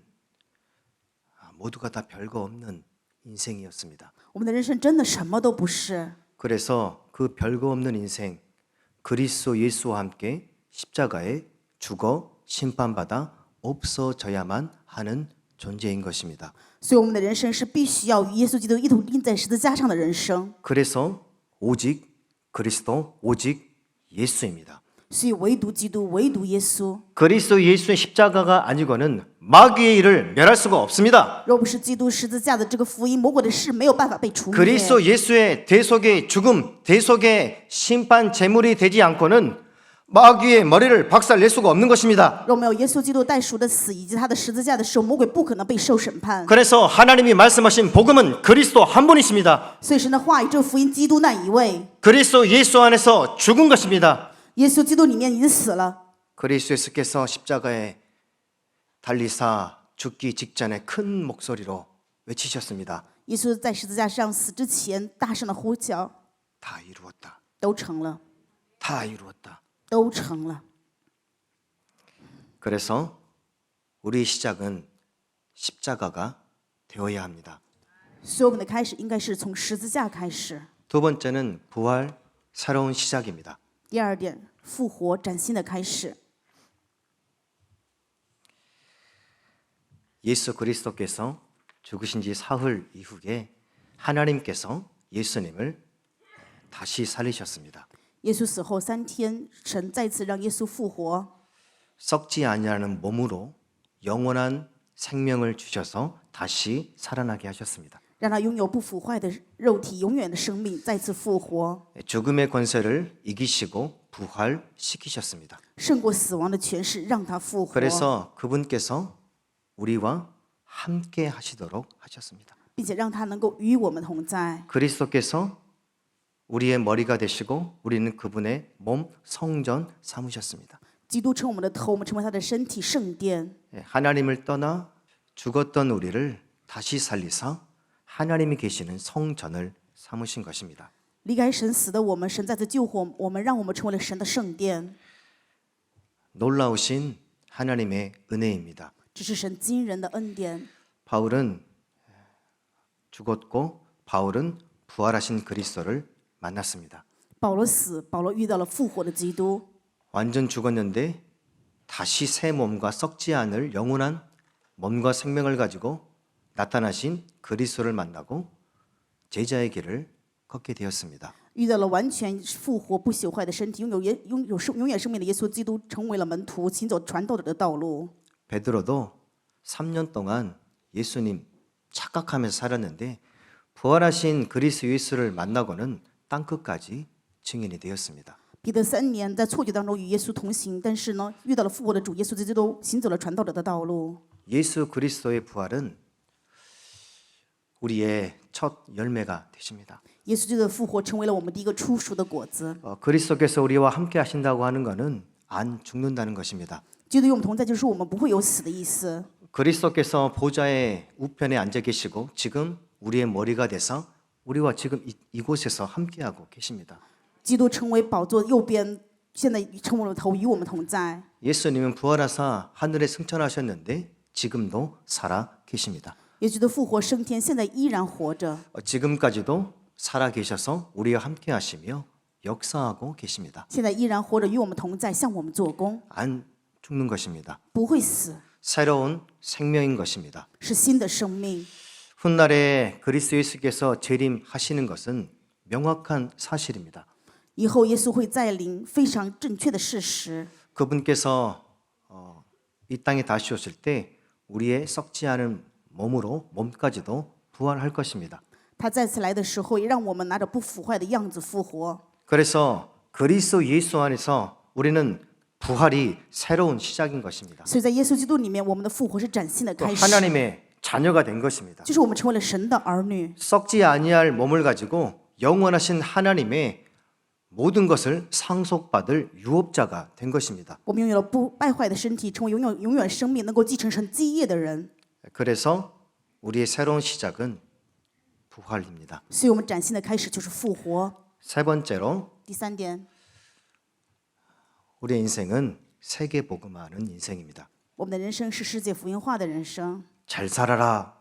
모두가 다 별거 없는 인생이었습니다. 我们的人生真的什么都不是。 그래서 그 별거 없는 인생 그리스도 예수와 함께 십자가에 죽어 심판받아 없어져야만 하는 존재인 것입니다. 所以我们的人生是必须要与耶稣基督一同钉在十字架上的人生。 그래서 오직 그리스도 오직 예수입니다. 所以唯独基督，唯独耶稣。 그리스도 예수의 십자가가 아니고는 마귀의 일을 멸할 수가 없습니다. 若不是基督十字架的这个福音，魔鬼的事没有办法被除灭。 그리스도 예수의 대속의 죽음, 대속의 심판 제물이 되지 않고는 마귀의 머리를 박살낼 수가 없는 것입니다. 若没有耶稣基督代赎的死以及他的十字架的时候，魔鬼不可能被受审判。 그래서 하나님이 말씀하신 복음은 그리스도 한 분이십니다. 所以神的话语，这个福音，基督那一位， 그리스도 예수 안에서 죽은 것입니다. 耶稣基督里面已经死了。 그리스도 예수께서 십자가에 달리사 죽기 직전에 큰 목소리로 외치셨습니다. 耶稣在十字架上死之前，大声的呼叫： 다 이루었다. 都成了， 다 이루었다. 都成了。 그래서 우리 시작은 십자가가 되어야 합니다. 所以我们的开始应该是从十字架开始。 두 번째는 부활, 새로운 시작입니다. 第二点，复活崭新的开始。 예수 그리스도께서 죽으신 지 사흘 이후에 하나님께서 예수님을 다시 살리셨습니다. 耶稣死后3天，神再次让耶稣复活， 썩지 아니하는 몸으로 영원한 생명을 주셔서 다시 살아나게 하셨습니다. 让他拥有不腐坏的肉体，永远的生命，再次复活， 죽음의 권세를 이기시고 부활시키셨습니다. 胜过死亡的权势，让他复活， 그래서 그분께서 우리와 함께 하시도록 하셨습니다. 并且让他能够与我们同在。 그리스도께서 우리의 머리가 되시고 우리는 그분의 몸 성전 삼으셨습니다. 基督成我们的头，我们成为他的身体圣殿。 하나님을 떠나 죽었던 우리를 다시 살리사 하나님이 계시는 성전을 삼으신 것입니다. 离开神死的我们，神再次救活我们，让我们成为了神的圣殿。 놀라우신 하나님의 은혜입니다. 这是神惊人的恩典。 바울은 죽었고 바울은 부활하신 그리스도를 만났습니다. 保罗死，保罗遇到了复活的基督。 완전 죽었는데 다시 새 몸과 썩지 않을 영원한 몸과 생명을 가지고 나타나신 그리스도를 만나고 제자의 길을 걷게 되었습니다. 遇到了完全复活不朽坏的身体，拥有永远生命的耶稣基督，成为了门徒，行走传道者的道路。 베드로도 3년 동안 예수님 착각하면서 살았는데 부활하신 그리스도 예수를 만나고는 땅끝까지 증인이 되었습니다. 彼得3年在错觉当中与耶稣同行，但是呢，遇到了复活的主耶稣基督，行走了传道者的道路。 예수 그리스도의 부활은 우리의 첫 열매가 되십니다. 耶稣基督的复活成为了我们第一个初熟的果子。 그리스도께서 우리와 함께 하신다고 하는 것은 안 죽는다는 것입니다. 基督与我们同在，就是说我们不会有死的意思。 그리스도께서 보좌의 우편에 앉아 계시고 지금 우리의 머리가 돼서 우리와 지금 이곳에서 함께하고 계십니다. 基督成为宝座右边，现在成为我们的头，与我们同在。 예수님은 부활하사 하늘에 승천하셨는데 지금도 살아 계십니다. 耶稣的复活升天，现在依然活着， 지금까지도 살아 계셔서 우리와 함께 하시며 역사하고 계십니다. 现在依然活着，与我们同在，向我们做工， 안 죽는 것입니다. 不会死， 새로운 생명인 것입니다. 是新的生命。 훗날에 그리스도 예수께서 재림하시는 것은 명확한 사실입니다. 以后耶稣会再临，非常正确的事实。 그분께서 이 땅에 다시 오실 때 우리의 썩지 않은 몸까지도 부활할 것입니다. 他再次来的时候，也让我们拿着不腐坏的样子复活。 그래서 그리스도 예수 안에서 우리는 부활이 새로운 시작인 것입니다. 所以在耶稣基督里面，我们的复活是崭新的 또 开始， 하나님의 자녀가 된 것입니다. 就是我们成为了神的儿女， 썩지 아니할 몸을 가지고 영원하신 하나님의 모든 것을 상속받을 유업자가 된 것입니다. 我们拥有了不败坏的身体，成为永远生命，能够继承神基业的人。 그래서 우리의 새로운 시작은 부활입니다. 所以我们崭新的开始就是复活。 세 번째로 第3点， 우리의 인생은 세계 복음화하는 인생입니다. 我们的人生是世界福音化的人生。 잘 살아라.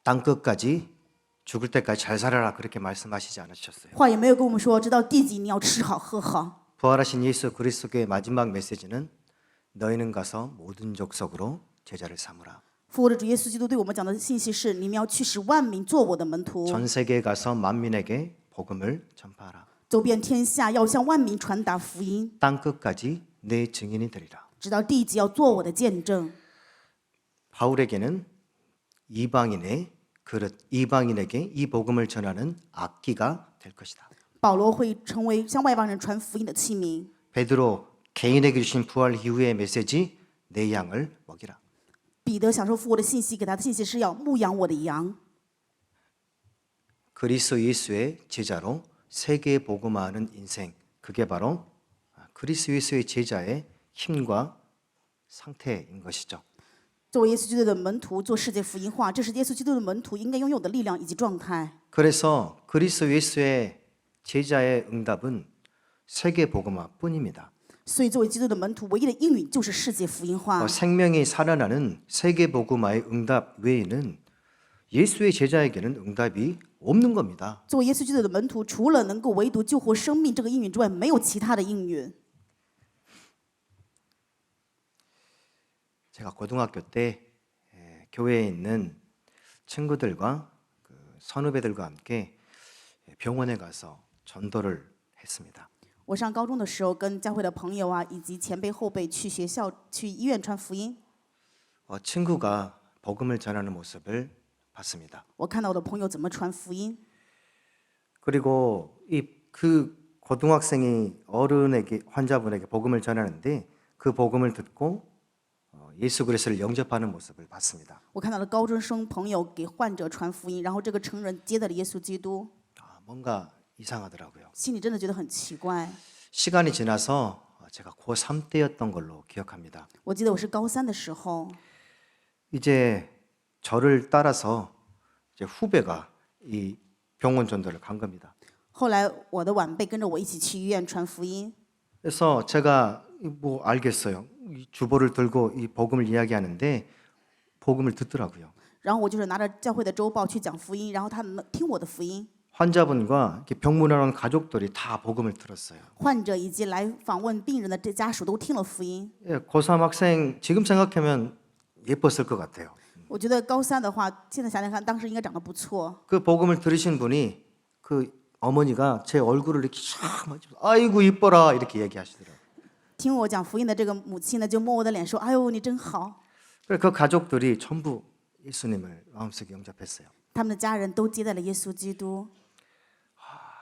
땅 끝까지 죽을 때까지 잘 살아라. 그렇게 말씀하시지 않으셨어요. 话也没有跟我们说，直到地极你要吃好喝好。 부활하신 예수 그리스도의 마지막 메시지는 너희는 가서 모든 족속으로 제자를 삼으라. 复活的主耶稣基督对我们讲的信息是：你们要去使万民做我的门徒， 전 세계에 가서 만민에게 복음을 전파하라. 走遍天下，要向万民传达福音， 땅 끝까지 내 증인이 되리라. 直到地极要做我的见证。 바울에게는 이방인에게 이 복음을 전하는 악기가 될 것이다. 保罗会成为向外邦人传福音的器皿。 베드로 개인에게 주신 부활 이후의 메시지 내 양을 먹이라. 彼得享受复活的信息，给他的信息是要牧养我的羊。 그리스도 예수의 제자로 세계 복음화하는 인생, 그게 바로 그리스도 예수의 제자의 힘과 상태인 것이죠. 作为耶稣基督的门徒，做世界福音化，这是耶稣基督的门徒应该拥有的力量以及状态。 그래서 그리스도 예수의 제자의 응답은 세계 복음화뿐입니다. 所以，作为基督的门徒，唯一的应允就是世界福音化。 생명이 살아나는 세계 복음화의 응답 외에는 예수의 제자에게는 응답이 없는 겁니다. 作为耶稣基督的门徒，除了能够唯独救活生命这个应允之外，没有其他的应允。 제가 고등학교 때 교회에 있는 친구들과 선후배들과 함께 병원에 가서 전도를 했습니다. 我上高中的时候，跟教会的朋友啊，以及前辈后辈去学校、去医院传福音。 친구가 복음을 전하는 모습을 봤습니다. 我看到我的朋友怎么传福音， 그리고 그 고등학생이 어른에게 환자분에게 복음을 전하는데 그 복음을 듣고 예수 그리스도를 영접하는 모습을 봤습니다. 我看到了高中生朋友给患者传福音，然后这个成人接待了耶稣基督， 뭔가 이상하더라고요. 心里真的觉得很奇怪。 시간이 지나서 제가 고3 때였던 걸로 기억합니다. 我记得我是高三的时候， 이제 저를 따라서 이제 후배가 이 병원 전도를 간 겁니다. 后来我的晚辈跟着我一起去医院传福音， 그래서 제가 뭐 알겠어요. 이 주보를 들고 이 복음을 이야기하는데 복음을 듣더라고요. 然后我就是拿着教会的周报去讲福音，然后他们听我的福音。 환자분과 이렇게 병문안 온 가족들이 다 복음을 들었어요. 患者以及来访问病人的这家属都听了福音。 예, 고3 학생 지금 생각하면 예뻤을 것 같아요. 我觉得高三的话，现在想想看，当时应该长得不错。 그 복음을 들으신 분이 그 어머니가 제 얼굴을 이렇게 샥 만지면서 아이고 이뻐라 이렇게 얘기하시더라고요. 听我讲福音的这个母亲呢，就摸我的脸说：“哎呦，你真好。 그래서 그 가족들이 전부 예수님을 마음속에 영접했어요. 他们的家人都接待了耶稣基督，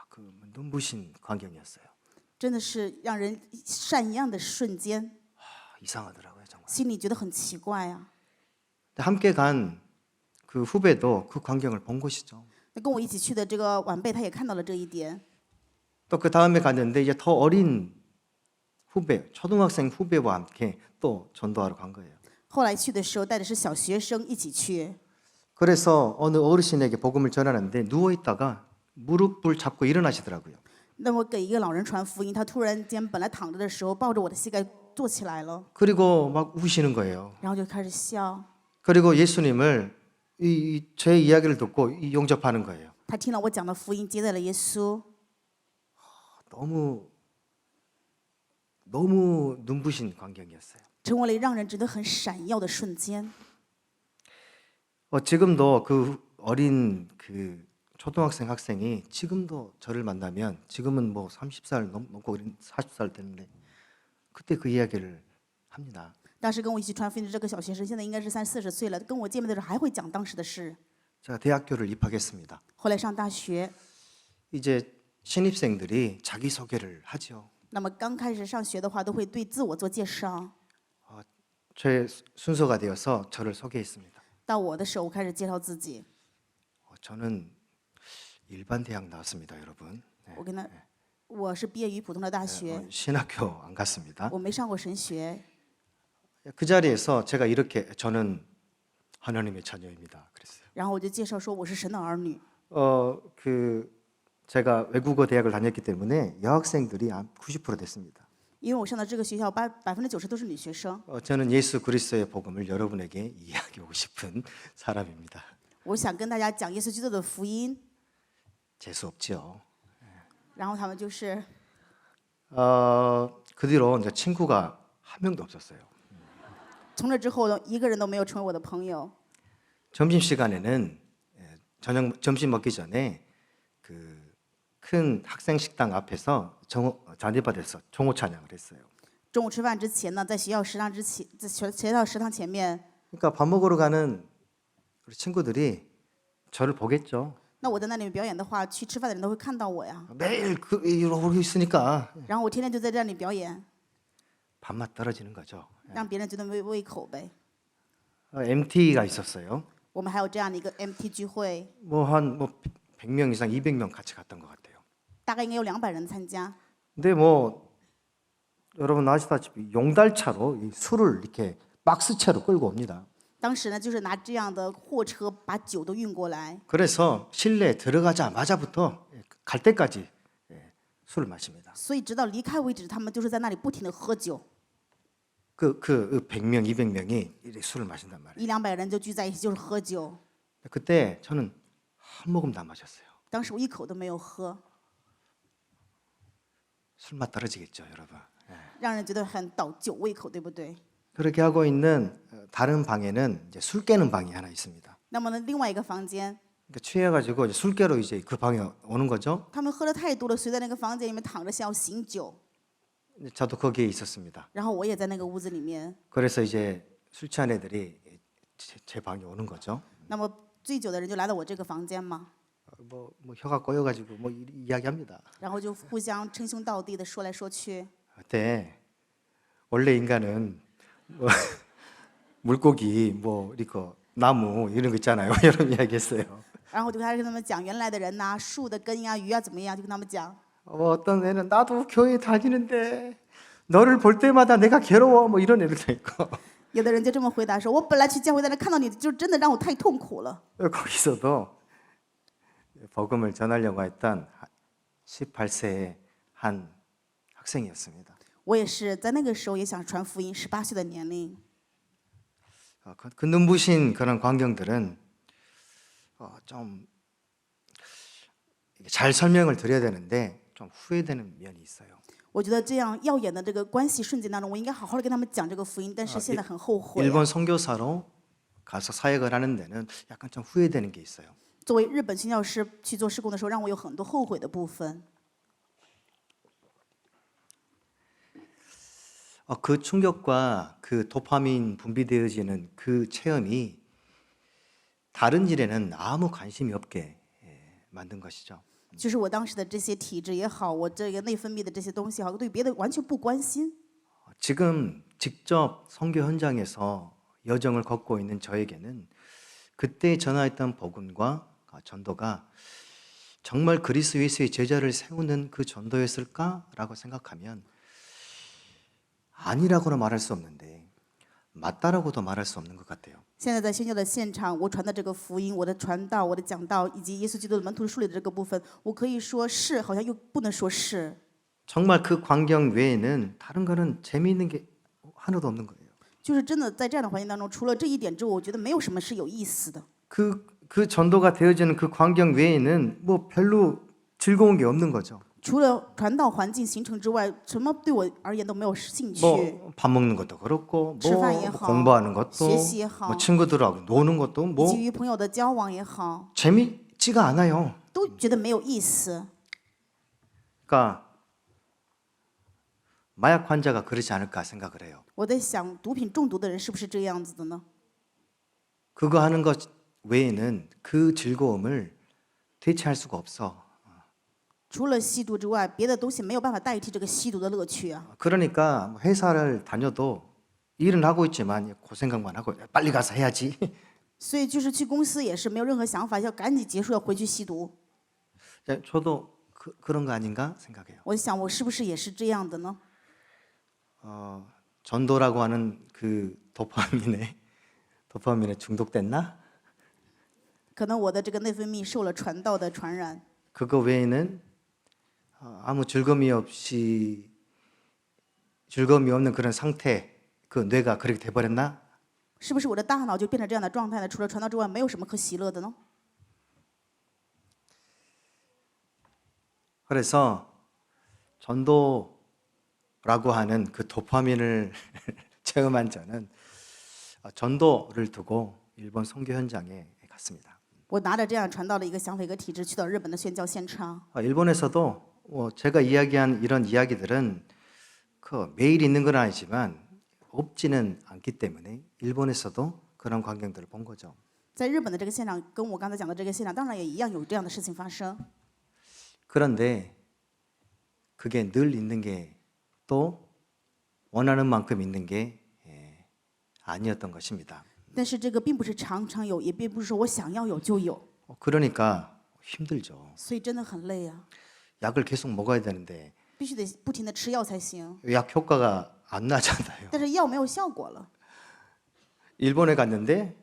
그 눈부신 광경이었어요. 真的是让人闪一样的瞬间， 이상하더라고요 정말. 心里觉得很奇怪啊。 함께 간 그 후배도 그 광경을 본 것이죠. 那跟我一起去的这个晚辈，他也看到了这一点。 또 그 다음에 갔는데 이제 더 어린 후배, 초등학생 후배와 함께 또 전도하러 간 거예요. 后来去的时候，带的是小学生一起去。 그래서 어느 어르신에게 복음을 전하는데 누워 있다가 무릎을 잡고 일어나시더라고요. 那么给一个老人传福音，他突然间本来躺着的时候，抱着我的膝盖坐起来了， 그리고 막 우시는 거예요. 然后就开始笑。 그리고 예수님을 제 이야기를 듣고 영접하는 거예요. 他听了我讲的福音，接待了耶稣。 너무 눈부신 광경이었어요. 成为了让人觉得很闪耀的瞬间。 지금도 그 어린 그 초등학생 학생이 지금도 저를 만나면 지금은 뭐 30살 넘고 40살 됐는데 그때 그 이야기를 합니다. 当时跟我一起传福音的这个小学生，现在应该是30-40岁了，跟我见面的时候还会讲当时的事。 제가 대학교를 입학했습니다. 后来上大学， 이제 신입생들이 자기 소개를 하죠. 那么刚开始上学的话，都会对自我做介绍。 제 순서가 되어서 저를 소개했습니다. 到我的时候，我开始介绍自己。 저는 일반 대학 나왔습니다, 여러분. 네. 我跟他，我是毕业于普通的大学， 신학교 안 갔습니다. 我没上过神学。 그 자리에서 제가 이렇게 저는 하나님의 자녀입니다. 그랬어요. 然后我就介绍说我是神的儿女。 제가 외국어 대학을 다녔기 때문에 여학생들이 90% 됐습니다. 因为我上的这个学校90%都是女学生。 저는 예수 그리스도의 복음을 여러분에게 이야기하고 싶은 사람입니다. 我想跟大家讲耶稣基督的福音， 재수 없죠. 然后他们就是 그 뒤로 이제 친구가 한 명도 없었어요. 从这之后呢，一个人都没有成为我的朋友。 점심 시간에는 점심 먹기 전에 그 큰 학생 식당 앞에서 잔디밭에서 종호 찬양을 했어요. 中午吃饭之前呢，在学校食堂前面， 그러니까 밥 먹으러 가는 우리 친구들이 저를 보겠죠. 那我在那里表演的话，去吃饭的人都会看到我呀。 매일 이러고 있으니까 然后我天天就在这里表演， 밥맛 떨어지는 거죠. 让别人觉得没胃口呗。 MT가 있었어요. 我们还有这样的一个 MT 聚会， 한 100명 이상 200명 같이 갔던 것 같아요. 大概应该有200人参加。 근데 여러분 아시다시피 용달차로 이 술을 이렇게 박스채로 끌고 옵니다. 当时呢，就是拿这样的货车把酒都运过来， 그래서 실내에 들어가자마자부터 갈 때까지 술을 마십니다. 所以直到离开为止，他们就是在那里不停的喝酒。 그 100명, 200명이 이렇게 술을 마신단 말이에요. 100-200人就聚在一起，就是喝酒。 그때 저는 한 모금도 안 마셨어요. 当时我一口都没有喝， 술맛 떨어지겠죠, 여러분. 让人觉得很倒酒胃口，对不对？ 그렇게 하고 있는 다른 방에는 이제 술 깨는 방이 하나 있습니다. 那么呢，另外一个房间， 그러니까 취해가지고 이제 술 깨러 이제 그 방에 오는 거죠. 他们喝的太多了，所以在那个房间里面躺着想要醒酒。 저도 거기에 있었습니다. 然后我也在那个屋子里面， 그래서 이제 술 취한 애들이 제 방에 오는 거죠. 那么醉酒的人就来到我这个房间嘛， 뭐 혀가 꼬여가지고 뭐 이야기합니다. 然后就互相称兄道弟的说来说去。 그때 원래 인간은 뭐 물고기 뭐 이거 나무 이런 거 있잖아요. 이런 이야기했어요. 然后就开始跟他们讲原来的人呐、树的根呀、鱼啊怎么样，就跟他们讲。 어떤 애는 나도 교회 다니는데 너를 볼 때마다 내가 괴로워 뭐 이런 애들도 있고 有的人就这么回答说：“我本来去教会，但是看到你，就真的让我太痛苦了。 거기서도 복음을 전하려고 했던 18세의 한 학생이었습니다. ”我也是在那个时候也想传福音，18岁的年龄。 그 눈부신 그런 광경들은 좀 잘 설명을 드려야 되는데 좀 후회되는 면이 있어요. 我觉得这样耀眼的这个关系瞬间当中，我应该好好的跟他们讲这个福音，但是现在很后悔啊、 일본 선교사로 가서 사역을 하는 데는 약간 좀 후회되는 게 있어요. 作为日本宣教师去做事工的时候，让我有很多后悔的部分。 그 충격과 그 도파민 분비되어지는 그 체험이 다른 일에는 아무 관심이 없게 만든 것이죠. 就是我当时的这些体质也好，我这个内分泌的这些东西也好，对别的完全不关心。 지금 직접 선교 현장에서 여정을 걷고 있는 저에게는 그때 전하했던 복음과 전도가 정말 그리스도 예수의 제자를 세우는 그 전도였을까라고 생각하면 아니라고는 말할 수 없는데 맞다라고도 말할 수 없는 것 같아요. 现在在宣教的现场，我传的这个福音，我的传道，我的讲道，以及耶稣基督的门徒树立的这个部分，我可以说是，好像又不能说是。 정말 그 광경 외에는 다른 거는 재미있는 게 하나도 없는 거예요. 就是真的在这样的环境当中，除了这一点之外，我觉得没有什么是有意思的。 그 전도가 되어지는 그 광경 외에는 뭐 별로 즐거운 게 없는 거죠. 除了传道环境形成之外，什么对我而言都没有兴趣。 뭐 밥 먹는 것도 그렇고 뭐 吃饭也好， 공부하는 것도 学习也好， 뭐 친구들하고 노는 것도 以 뭐 及与朋友的交往也好， 재미지가 않아요. 都觉得没有意思。 그러니까 마약 환자가 그러지 않을까 생각을 해요. 我在想，毒品中毒的人是不是这样子的呢？ 그거 하는 것 외에는 그 즐거움을 대체할 수가 없어. 除了吸毒之外，别的东西没有办法代替这个吸毒的乐趣啊。 그러니까 회사를 다녀도 일은 하고 있지만 그 생각만 하고 빨리 가서 해야지. 所以就是去公司也是没有任何想法，要赶紧结束，要回去吸毒。 저도 그런 거 아닌가 생각해요. 我想，我是不是也是这样的呢？ 전도라고 하는 그 도파민에 중독됐나? 可能我的这个内分泌受了传道的传染， 그거 외에는 아무 즐거움이 없는 그런 상태, 그 뇌가 그렇게 돼버렸나? 是不是我的大脑就变成这样的状态呢？除了传道之外，没有什么可喜乐的呢？ 그래서 전도라고 하는 그 도파민을 체험한 저는 전도를 두고 일본 선교 현장에 갔습니다. 我拿着这样传道的一个想法、一个体质，去到日本的宣教现场。 일본에서도 제가 이야기한 이런 이야기들은 그 매일 있는 건 아니지만 없지는 않기 때문에 일본에서도 그런 광경들을 본 거죠. 在日本的这个现场，跟我刚才讲的这个现场，当然也一样有这样的事情发生。 그런데 그게 늘 있는 게 또 원하는 만큼 있는 게 아니었던 것입니다. 但是这个并不是常常有，也并不是说我想要有就有， 그러니까 힘들죠. 所以真的很累啊， 약을 계속 먹어야 되는데 必须得不停的吃药才行。 약 효과가 안 나잖아요. 但是药没有效果了。 일본에 갔는데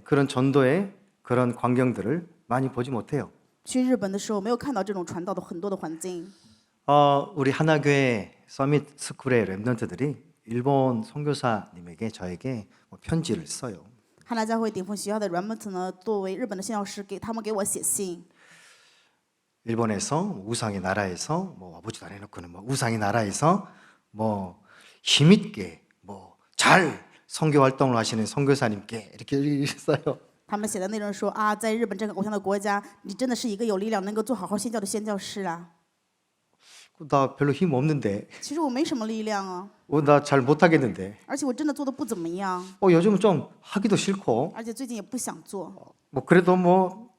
그런 전도의 그런 광경들을 많이 보지 못해요. 去日本的时候，没有看到这种传道的很多的环境。 우리 하나교회 서밋 스쿨의 랩런트들이 일본 선교사님에게 저에게 편지를 써요. 汉娜教会顶峰学校的 Remnant 呢，作为日本的宣教师，给我写信。 일본에서 우상의 나라에서 아버지도 안 해놓고는 우상의 나라에서 힘있게 잘 선교 활동을 하시는 선교사님께 이렇게 써요. 他们写的内容说啊，在日本这个偶像的国家，你真的是一个有力量、能够做好好宣教的宣教师啊。나 별로 힘 없는데. 其实我没什么力量啊， 나 잘 못하겠는데. 而且我真的做的不怎么样， 요즘은 좀 하기도 싫고. 而且最近也不想做。 그래도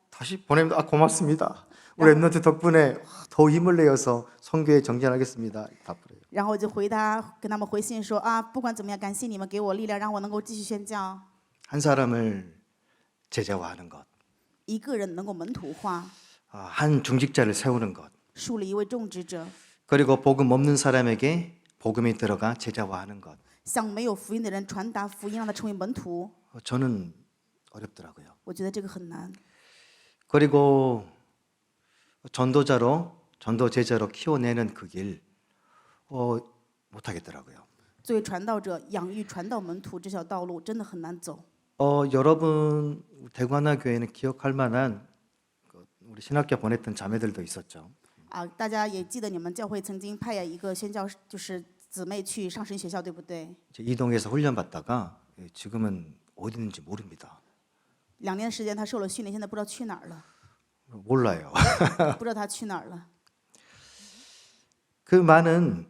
다시 보내면 고맙습니다. 우리 랩런트 덕분에 더 힘을 내어서 선교에 정진하겠습니다. 답변해요. 然后我就回答，跟他们回信说啊，不管怎么样，感谢你们给我力量，让我能够继续宣教。 한 사람을 제자화하는 것, 一个人能够门徒化， 한 중직자를 세우는 것, 树立一位种植者， 그리고 복음 없는 사람에게 복음이 들어가 제자화하는 것. 向没有福音的人传达福音，让他成为门徒。 저는 어렵더라고요. 我觉得这个很难。 그리고 전도자로 전도 제자로 키워내는 그 길 못하겠더라고요. 作为传道者，养育传道门徒这条道路真的很难走。 여러분 대구 하나 교회는 기억할 만한 우리 신학교 보냈던 자매들도 있었죠. 啊，大家也记得你们教会曾经派一个宣教，就是姊妹去上神学校，对不对？ 이동해서 훈련 받다가 지금은 어디 있는지 모릅니다. 2年的时间，他受了训练，现在不知道去哪儿了， 몰라요. 不知道他去哪儿了。 그 많은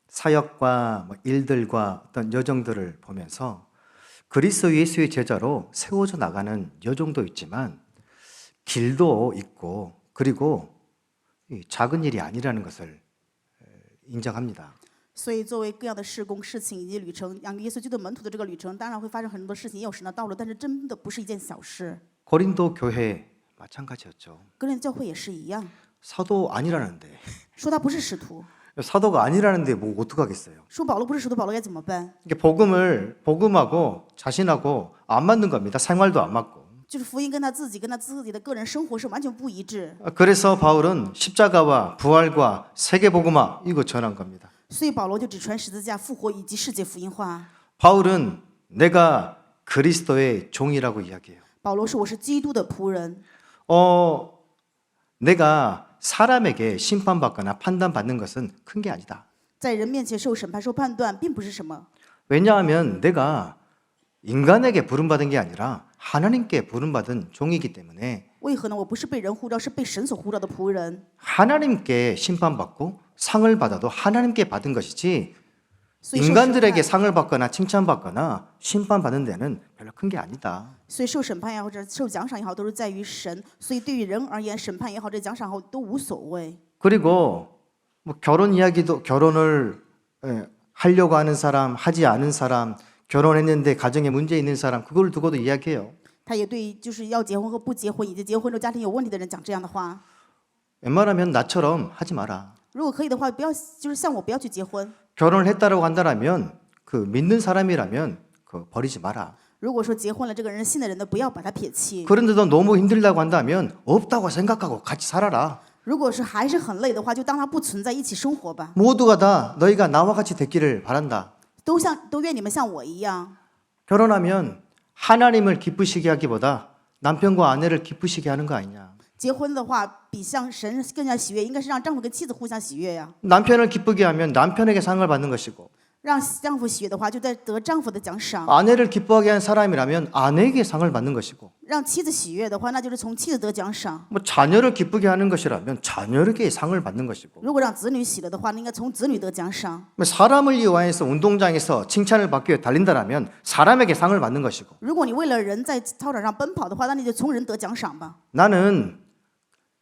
사역과 일들과 어떤 여정들을 보면서 그리스도 예수의 제자로 세워져 나가는 여정도 있지만 길도 있고 그리고 작은 일이 아니라는 것을 인정합니다. 所以，作为各样的事工、事情以及旅程，养耶稣基督门徒的这个旅程，当然会发生很多事情，也有神的道路，但是真的不是一件小事。 고린도 교회 마찬가지였죠. 哥林多教会也是一样， 사도 아니라는데 说他不是使徒， 사도가 아니라는데 뭐 어떡하겠어요. 说保罗不是使徒，保罗该怎么办？ 이게 복음하고 자신하고 안 맞는 겁니다. 생활도 안 맞고. 就是福音跟他自己的个人生活是完全不一致。 그래서 바울은 십자가와 부활과 세계복음화 이거 전한 겁니다. 所以保罗就只传十字架、复活以及世界福音化。 바울은 내가 그리스도의 종이라고 이야기해요. 保罗说：“我是基督的仆人。 내가 사람에게 심판받거나 판단받는 것은 큰 게 아니다. 在人面前受审判、受判断，并不是什么， 왜냐하면 내가 인간에게 부름받은 게 아니라 하나님께 부름받은 종이기 때문에 为何呢？我不是被人呼召，是被神所呼召的仆人。 하나님께 심판받고 상을 받아도 하나님께 받은 것이지 所以受审 인간들에게 判， 상을 받거나 칭찬받거나 심판받는 데는 별로 큰 게 아니다. 所以受审判也好，或者受奖赏也好，都是在于神。所以对于人而言，审判也好，这奖赏后都无所谓。 그리고 결혼 이야기도 결혼을 하려고 하는 사람, 하지 않은 사람, 결혼했는데 가정에 문제 있는 사람 그걸 두고도 이야기해요. 他也对就是要结婚和不结婚，以及结婚之后家庭有问题的人讲这样的话。 웬만하면 나처럼 하지 마라. 如果可以的话，不要就是像我不要去结婚。 결혼을 했다라고 한다면 그 믿는 사람이라면 그 버리지 마라. 如果说结婚了，这个人是信的人呢，不要把他撇弃。 그런데도 너무 힘들다고 한다면 없다고 생각하고 같이 살아라. 如果是还是很累的话，就当他不存在，一起生活吧。 모두가 다 너희가 나와 같이 됐기를 바란다. 都愿你们像我一样。 결혼하면 하나님을 기쁘시게 하기보다 남편과 아내를 기쁘시게 하는 거 아니냐. 结婚的话，比向神更加喜悦，应该是让丈夫跟妻子互相喜悦呀。 남편을 기쁘게 하면 남편에게 상을 받는 것이고 让丈夫喜悦的话，就在得丈夫的奖赏； 아내를 기뻐하게 한 사람이라면 아내에게 상을 받는 것이고 让妻子喜悦的话，那就是从妻子得奖赏； 자녀를 기쁘게 하는 것이라면 자녀에게 상을 받는 것이고 如果让子女喜乐的话，那应该从子女得奖赏； 사람을 이용해서 운동장에서 칭찬을 받기 위해 달린다라면 사람에게 상을 받는 것이고 如果你为了人在操场上奔跑的话，那你就从人得奖赏吧。 나는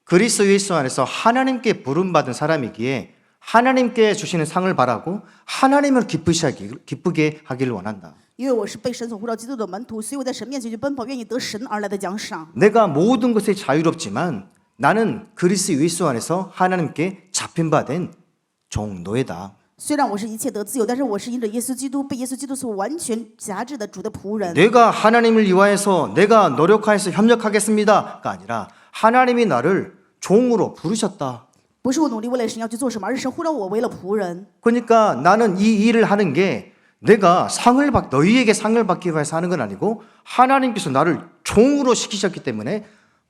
그리스도 예수 안에서 하나님께 부름받은 사람이기에 하나님께 주시는 상을 바라고 하나님을 기쁘게 하기를 원한다. 因为我是被神所呼召基督的门徒，所以我在神面前去奔跑，愿意得神而来的奖赏。 내가 모든 것에 자유롭지만 나는 그리스도 예수 안에서 하나님께 잡힌 바 된 종노예다. 虽然我是一切得自由，但是我是因着耶稣基督，被耶稣基督所完全辖制的主的仆人。 내가 하나님을 위하여서 내가 노력하여서 협력하겠습니다가 아니라 하나님이 나를 종으로 부르셨다. 不是我努力为了神要去做什么，而是神呼召我为了仆人。 그러니까 나는 이 일을 하는 게 내가 너희에게 상을 받기 위해서 하는 건 아니고 하나님께서 나를 종으로 시키셨기 때문에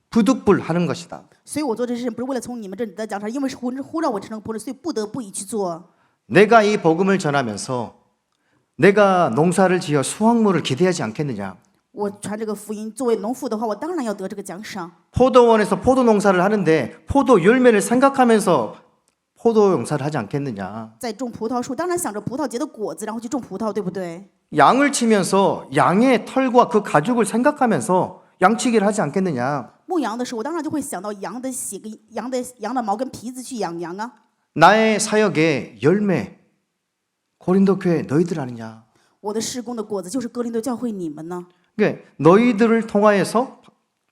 부득불하는 것이다. 所以我做这事情不是为了从你们这里得奖赏，因为是呼召我成了仆人，所以不得不以去做。 내가 이 복음을 전하면서 내가 농사를 지어 수확물을 기대하지 않겠느냐. 我传这个福音，作为农妇的话，我当然要得这个奖赏。 포도원에서 포도 농사를 하는데 포도 열매를 생각하면서 포도 용사를 하지 않겠느냐. 在种葡萄树，当然想着葡萄结的果子，然后去种葡萄，对不对？ 양을 치면서 양의 털과 그 가죽을 생각하면서 양치기를 하지 않겠느냐. 牧羊的时候，我当然就会想到羊的血跟羊的毛跟皮子去养羊啊。 나의 사역의 열매 고린도 교회 너희들 아니냐. 我的事工的果子就是哥林多教会你们呢。 그러니까 너희들을 통하여서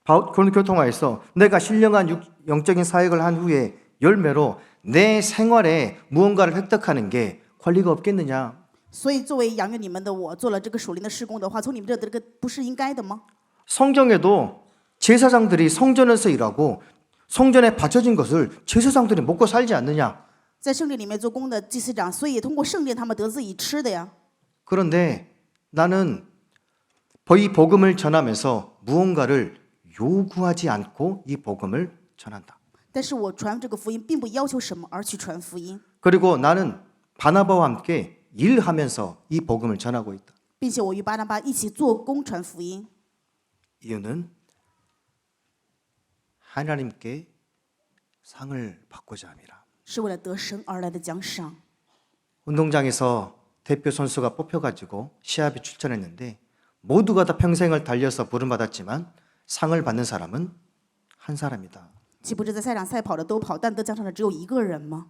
고린도 교회 통하여서 내가 신령한 영적인 사역을 한 후에 열매로 내 생활에 무언가를 획득하는 게 권리가 없겠느냐. 所以作为养育你们的我，做了这个属灵的事工的话，从你们这得个不是应该的吗？ 성경에도 제사장들이 성전에서 일하고 성전에 바쳐진 것을 제사장들이 먹고 살지 않느냐. 在圣殿里面做工的祭司长，所以也通过圣殿他们得自己吃的呀。 그런데 나는 이 복음을 전하면서 무언가를 요구하지 않고 이 복음을 전한다. 但是我传这个福音，并不要求什么而去传福音， 그리고 나는 바나바와 함께 일하면서 이 복음을 전하고 있다. 并且我与巴拿巴一起做工传福音， 이유는 하나님께 상을 받고자 함이라. 是为了得神而来的奖赏。 운동장에서 대표 선수가 뽑혀가지고 시합에 출전했는데 모두가 다 평생을 달려서 부름받았지만 상을 받는 사람은 한 사람이다. 岂不是在赛场赛跑的都跑，但得奖赏的只有一个人吗？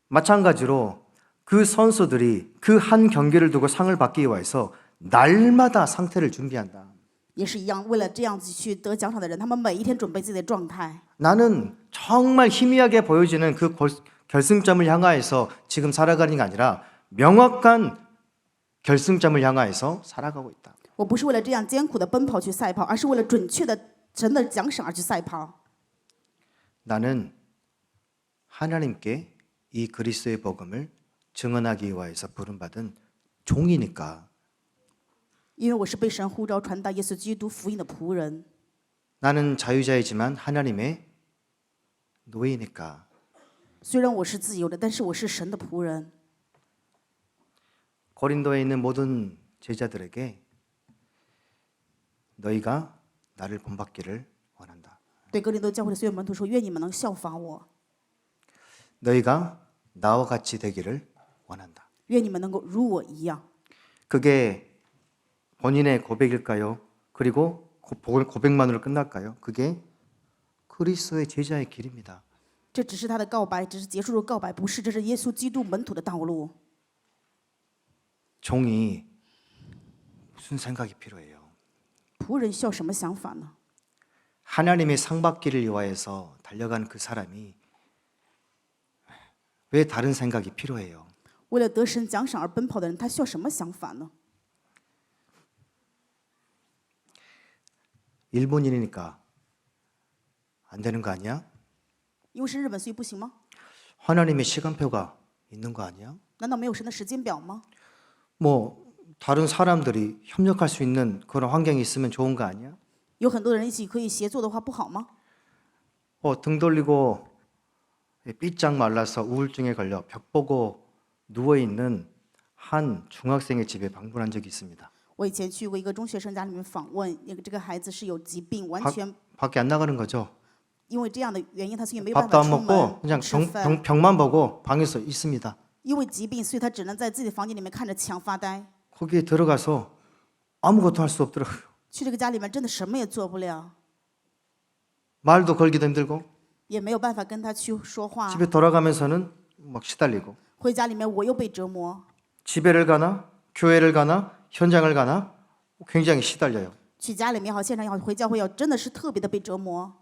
마찬가지로 그 선수들이 그 한 경기를 두고 상을 받기 위해서 날마다 상태를 준비한다. 也是一样，为了这样子去得奖赏的人，他们每一天准备自己的状态。 나는 정말 희미하게 보여지는 그 결승점을 향하여서 지금 살아가는 게 아니라 명확한 결승점을 향하여서 살아가고 있다. 我不是为了这样艰苦的奔跑去赛跑，而是为了准确的神的奖赏而去赛跑。 나는 하나님께 이 그리스도의 복음을 증언하기 위해서 부름받은 종이니까 因为我是被神呼召传达耶稣基督福音的仆人。 나는 자유자이지만 하나님의 노예니까 虽然我是自由的，但是我是神的仆人。 고린도에 있는 모든 제자들에게 너희가 나를 본받기를 원한다. 对哥林多教会的所有门徒说：“愿你们能效法我， 너희가 나와 같이 되기를 원한다. 愿你们能够如我一样。” 그게 본인의 고백일까요? 그리고 고백만으로 끝날까요? 그게 그리스도의 제자의 길입니다. 这只是他的告白，只是结束的告白，不是，这是耶稣基督门徒的道路。 종이 무슨 생각이 필요해요? 仆人需要什么想法呢？ 하나님의 상 받기를 위하여서 달려간 그 사람이 왜 다른 생각이 필요해요? 为了得神奖赏而奔跑的人，他需要什么想法呢？ 일본인이니까 안 되는 거 아니야? 因为是日本，所以不行吗？ 하나님의 시간표가 있는 거 아니야? 难道没有神的时间表吗？ 뭐 다른 사람들이 협력할 수 있는 그런 환경이 있으면 좋은 거 아니야? 有很多人一起可以协作的话，不好吗？ 등 돌리고 삐짝 말라서 우울증에 걸려 벽 보고 누워 있는 한 중학생의 집에 방문한 적이 있습니다. 我以前去过一个中学生家里面访问，这个孩子是有疾病，完全 밖에 안 나가는 거죠. 因为这样的原因，他所以没有办 밥도 法 안 出 먹고 门 그냥 吃饭。 벽만 보고 방에서 있습니다. 因为疾病，所以他只能在自己的房间里面看着墙发呆。 거기에 들어가서 아무것도 할 수 없더라고요. 去这个家里面真的什么也做不了， 말도 걸기도 힘들고 也没有办法跟他去说话。 집에 돌아가면서는 막 시달리고 回家里面我又被折磨， 집에를 가나 교회를 가나 현장을 가나 굉장히 시달려요. 去家里面也好，现场也好，回教会也好，真的是特别的被折磨。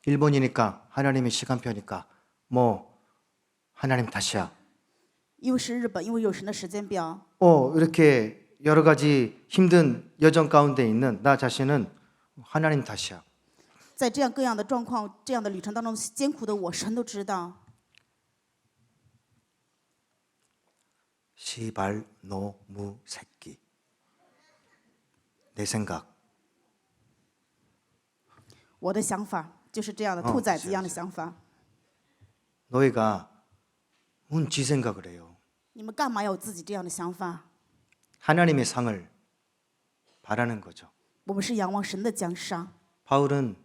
일본이니까 하나님의 시간표니까 뭐 하나님 탓이야. 因为是日本，因为有神的时间表， 이렇게 여러 가지 힘든 여정 가운데 있는 나 자신은 하나님 탓이야. 在这样各样的状况、这样的旅程当中艰苦的我，神都知道。 시발 노무 새끼. 내 생각. 我的想法就是这样的，兔崽子一样的想法。 너희가 뭔 지 생각을 해요. 你们干嘛要有自己这样的想法？ 하나님의 상을 바라는 거죠. 我们是仰望神的奖赏。 바울은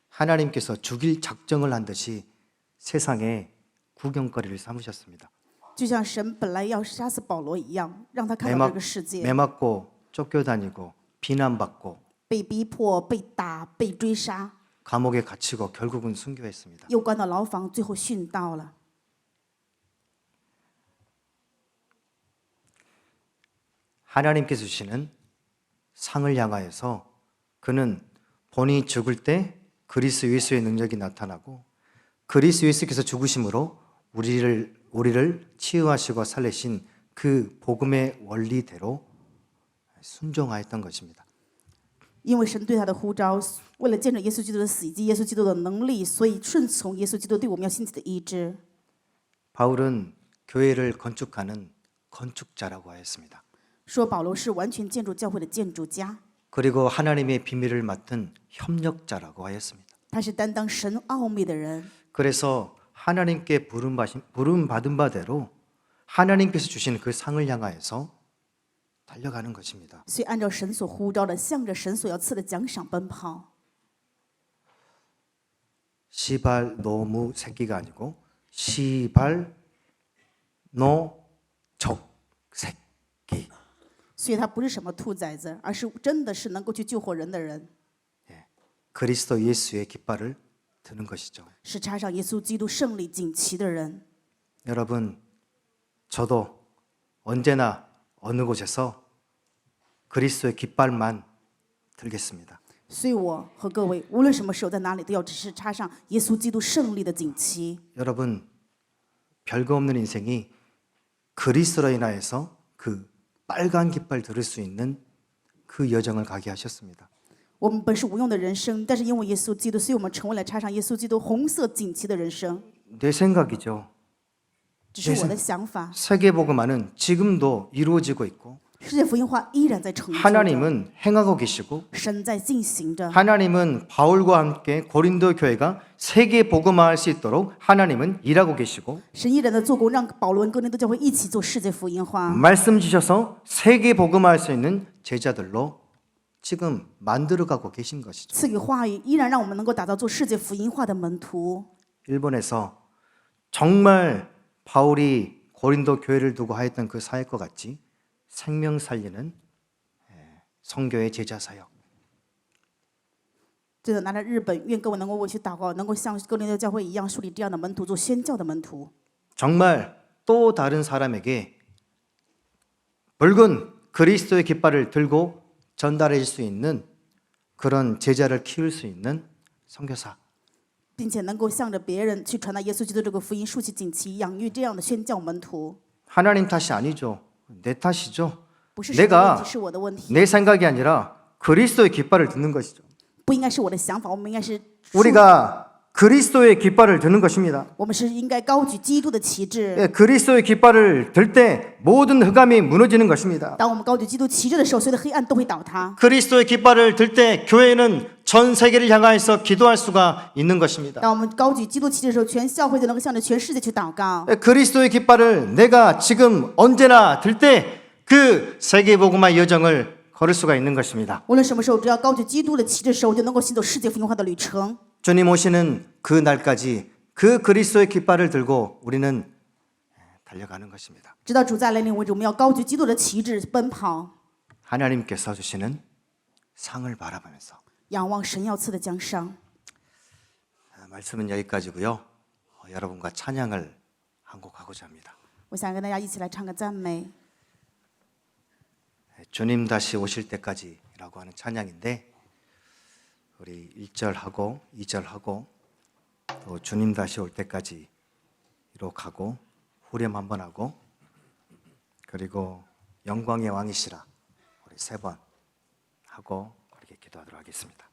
하나님께서 죽일 작정을 한 듯이 세상에 구경거리를 삼으셨습니다. 就像神本来要杀死保罗一样，让他看到这个世界 매맞고 쫓겨다니고 비난받고 被逼迫、被打、被追杀， 감옥에 갇히고 결국은 순교했습니다. 又关到牢房，最后殉道了。 하나님께서 주시는 상을 향하여서 그는 본인이 죽을 때 그리스도 예수의 능력이 나타나고 그리스도 예수께서 죽으심으로 우리를 치유하시고 살리신 그 복음의 원리대로 순종하였던 것입니다. 因为神对他的呼召，为了见证耶稣基督的死以及耶稣基督的能力，所以顺从耶稣基督对我们要兴起的医治。 바울은 교회를 건축하는 건축자라고 하였습니다. 说保罗是完全建筑教会的建筑家， 그리고 하나님의 비밀을 맡은 협력자라고 하였습니다. 他是担当神奥秘的人。 그래서 하나님께 부름받은 바대로 하나님께서 주신 그 상을 향하여서 달려가는 것입니다. 所以按照神所呼召的，向着神所要赐的奖賞奔跑。 시발 노무 새끼가 아니고 시발 노적 새끼. 所以他不是什么兔崽子，而是真的是能够去救活人的人， 그리스도 예수의 깃발을 드는 것이죠. 是插上耶稣基督胜利锦旗的人。 여러분, 저도 언제나 어느 곳에서 그리스도의 깃발만 들겠습니다. 所以我和各位，无论什么时候在哪里，都要只是插上耶稣基督胜利的锦旗。 여러분, 별거 없는 인생이 그리스도로 인하여서 그 빨간 깃발 들을 수 있는 그 여정을 가게 하셨습니다. 我们本是无用的人生，但是因为耶稣基督，所以我们成为了插上耶稣基督红色锦旗的人生。 내 생각이죠. 只是我的想法， 세계복음화는 지금도 이루어지고 있고 世界福音化依然在成就着， 하나님은 행하고 계시고 神在进行着。 하나님은 바울과 함께 고린도 교회가 세계복음화할 수 있도록 하나님은 일하고 계시고 神依然在做工，让保罗跟哥林多教会一起做世界福音化。 말씀 주셔서 세계복음화할 수 있는 제자들로 지금 만들어가고 계신 것이죠. 赐给话语，依然让我们能够打造做世界福音化的门徒。 일본에서 정말 바울이 고린도 교회를 두고 하였던 그 사역과 같이 생명 살리는 선교의 제자 사역. 真的，拿着日本，愿各位能够为去祷告，能够像哥林多教会一样树立这样的门徒，做宣教的门徒。 정말 또 다른 사람에게 붉은 그리스도의 깃발을 들고 전달해 줄 수 있는 그런 제자를 키울 수 있는 선교사. 并且能够向着别人去传达耶稣基督这个福音，竖起锦旗，养育这样的宣教门徒。 하나님 탓이 아니죠. 내 탓이죠. 不是神的问 내가 题，是我的问题。 내 생각이 아니라 그리스도의 깃발을 듣는 것이죠. 不应该是我的想法，我们应该是 우리가 그리스도의 깃발을 드는 것입니다. 我们是应该高举基督的旗帜。 예, 그리스도의 깃발을 들 때 모든 흑암이 무너지는 것입니다. 当我们高举基督旗帜的时候，所有的黑暗都会倒塌。 그리스도의 깃발을 들 때 교회는 전 세계를 향하여서 기도할 수가 있는 것입니다. 当我们高举基督旗帜的时候，全教会就能够向着全世界去祷告。 예, 그리스도의 깃발을 내가 지금 언제나 들 때 그 세계복음화 여정을 걸을 수가 있는 것입니다. 无论什么时候，只要高举基督的旗帜的时候，就能够行走世界福音化的旅程。 주님 오시는 그 날까지 그 그리스도의 깃발을 들고 우리는 달려가는 것입니다. 直到主再来临为止，我们要高举基督的旗帜奔跑， 하나님께서 주시는 상을 바라보면서 仰望神要赐的奖赏。 말씀은 여기까지고요. 여러분과 찬양을 한 곡 하고자 합니다. 我想跟大家一起来唱个赞美。 주님 다시 오실 때까지라고 하는 찬양인데 우리 1절하고 2절하고 또 주님 다시 올 때까지로 가고 후렴 한번 하고 그리고 영광의 왕이시라 우리 3번 하고 그렇게 기도하도록 하겠습니다.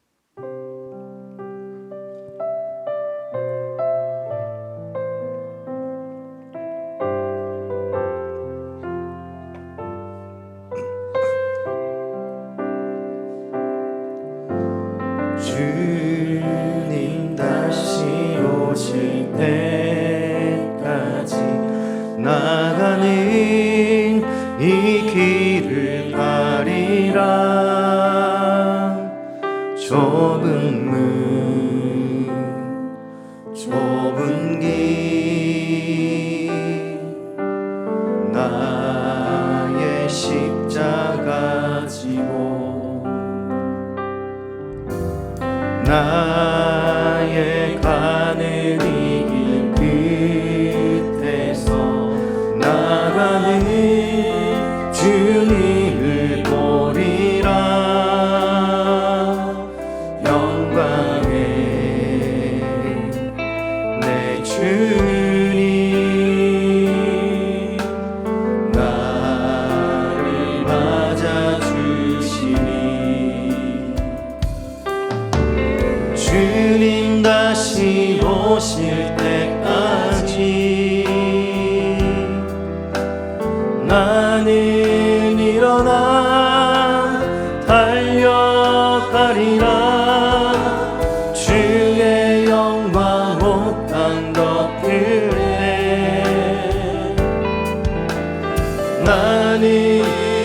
주님 다시 오실 때까지 나가는 이 길을 가리라 좁은 문 좁은 길 나의 십자가 지고 나의 가는 이 길 끝에서 나가는 주님을 보리라. 영광의 내 주님 나를 맞아주시니 주님 다시 오실 때까지 나는 일어나 달려가리라. 주의 영광 못한 덮을래. 나는